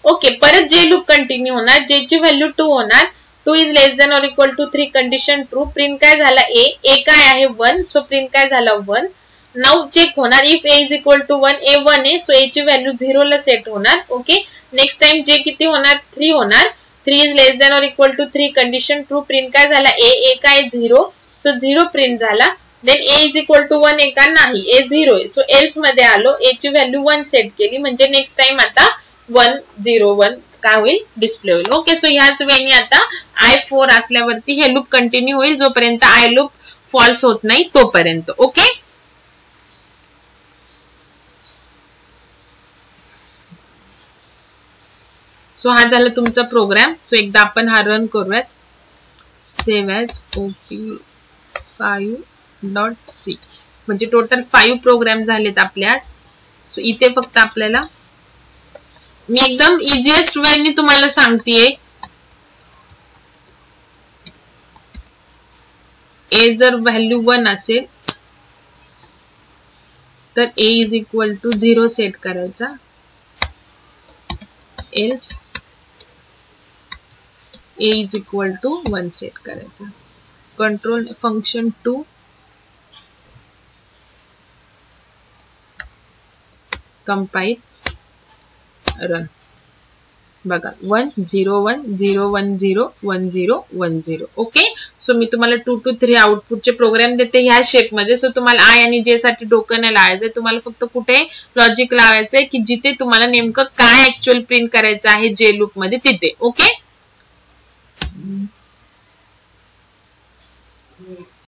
ओके, परत जे लूप कंटिन्यू होणार. जे ची व्हॅल्यू 2 होणार. 2 is less than or equal to 3 condition true. Print काय झाला ए काय आहे 1, सो प्रिंट काय झाला 1. नाउ चेक होणार if A is equal to 1, A 1 आहे, सो ए ची व्हॅल्यू 0 ला सेट होणार. ओके, नेक्स्ट टाइम जे किती होणार 3 होणार. 3 is less than or equal to 3 condition true. Print काय झाला ए काय 0, सो 0 प्रिंट झाला. Then A is equal to 1 आहे का नाही, ए 0 आहे, सो एल्स मध्ये आलो. ए ची व्हॅल्यू 1 सेट केली, म्हणजे नेक्स्ट टाइम आता 1 0 1 काय होईल डिस्प्ले होईल. ओके, सो ह्याच वेळी आता आय 4 असल्यावरती हे लूप कंटिन्यू होईल जोपर्यंत आय लूप फॉल्स होत नाही तोपर्यंत. ओके, सो हा झाला तुमचा प्रोग्राम. सो एकदा आपण हा रन करूयात. सेव्ह ॲज op5.c, म्हणजे टोटल 5 प्रोग्राम झालेत आपले आज. सो इथे फक्त आपल्याला मी एकदम इझिएस्ट वेनी तुम्हाला सांगतेय. ए जर व्हॅल्यू 1 असेल तर A is equal to 0 set करायचा. Else A is equal to 1 set करायचा. Control function 2 compile run. बघा 1 0 1 0 1 0 1 0 1 0. ओके, सो मी तुम्हाला 2 to 3 आउटपुटचे प्रोग्राम देते ह्या शेप मध्ये. सो तुम्हाला आय आणि जे साठी डोकं नाही लावायचंय, तुम्हाला फक्त कुठे लॉजिक लावायचंय की जिथे तुम्हाला नेमकं काय ऍक्च्युअल प्रिंट करायचं आहे जे लूप मध्ये तिथे. ओके.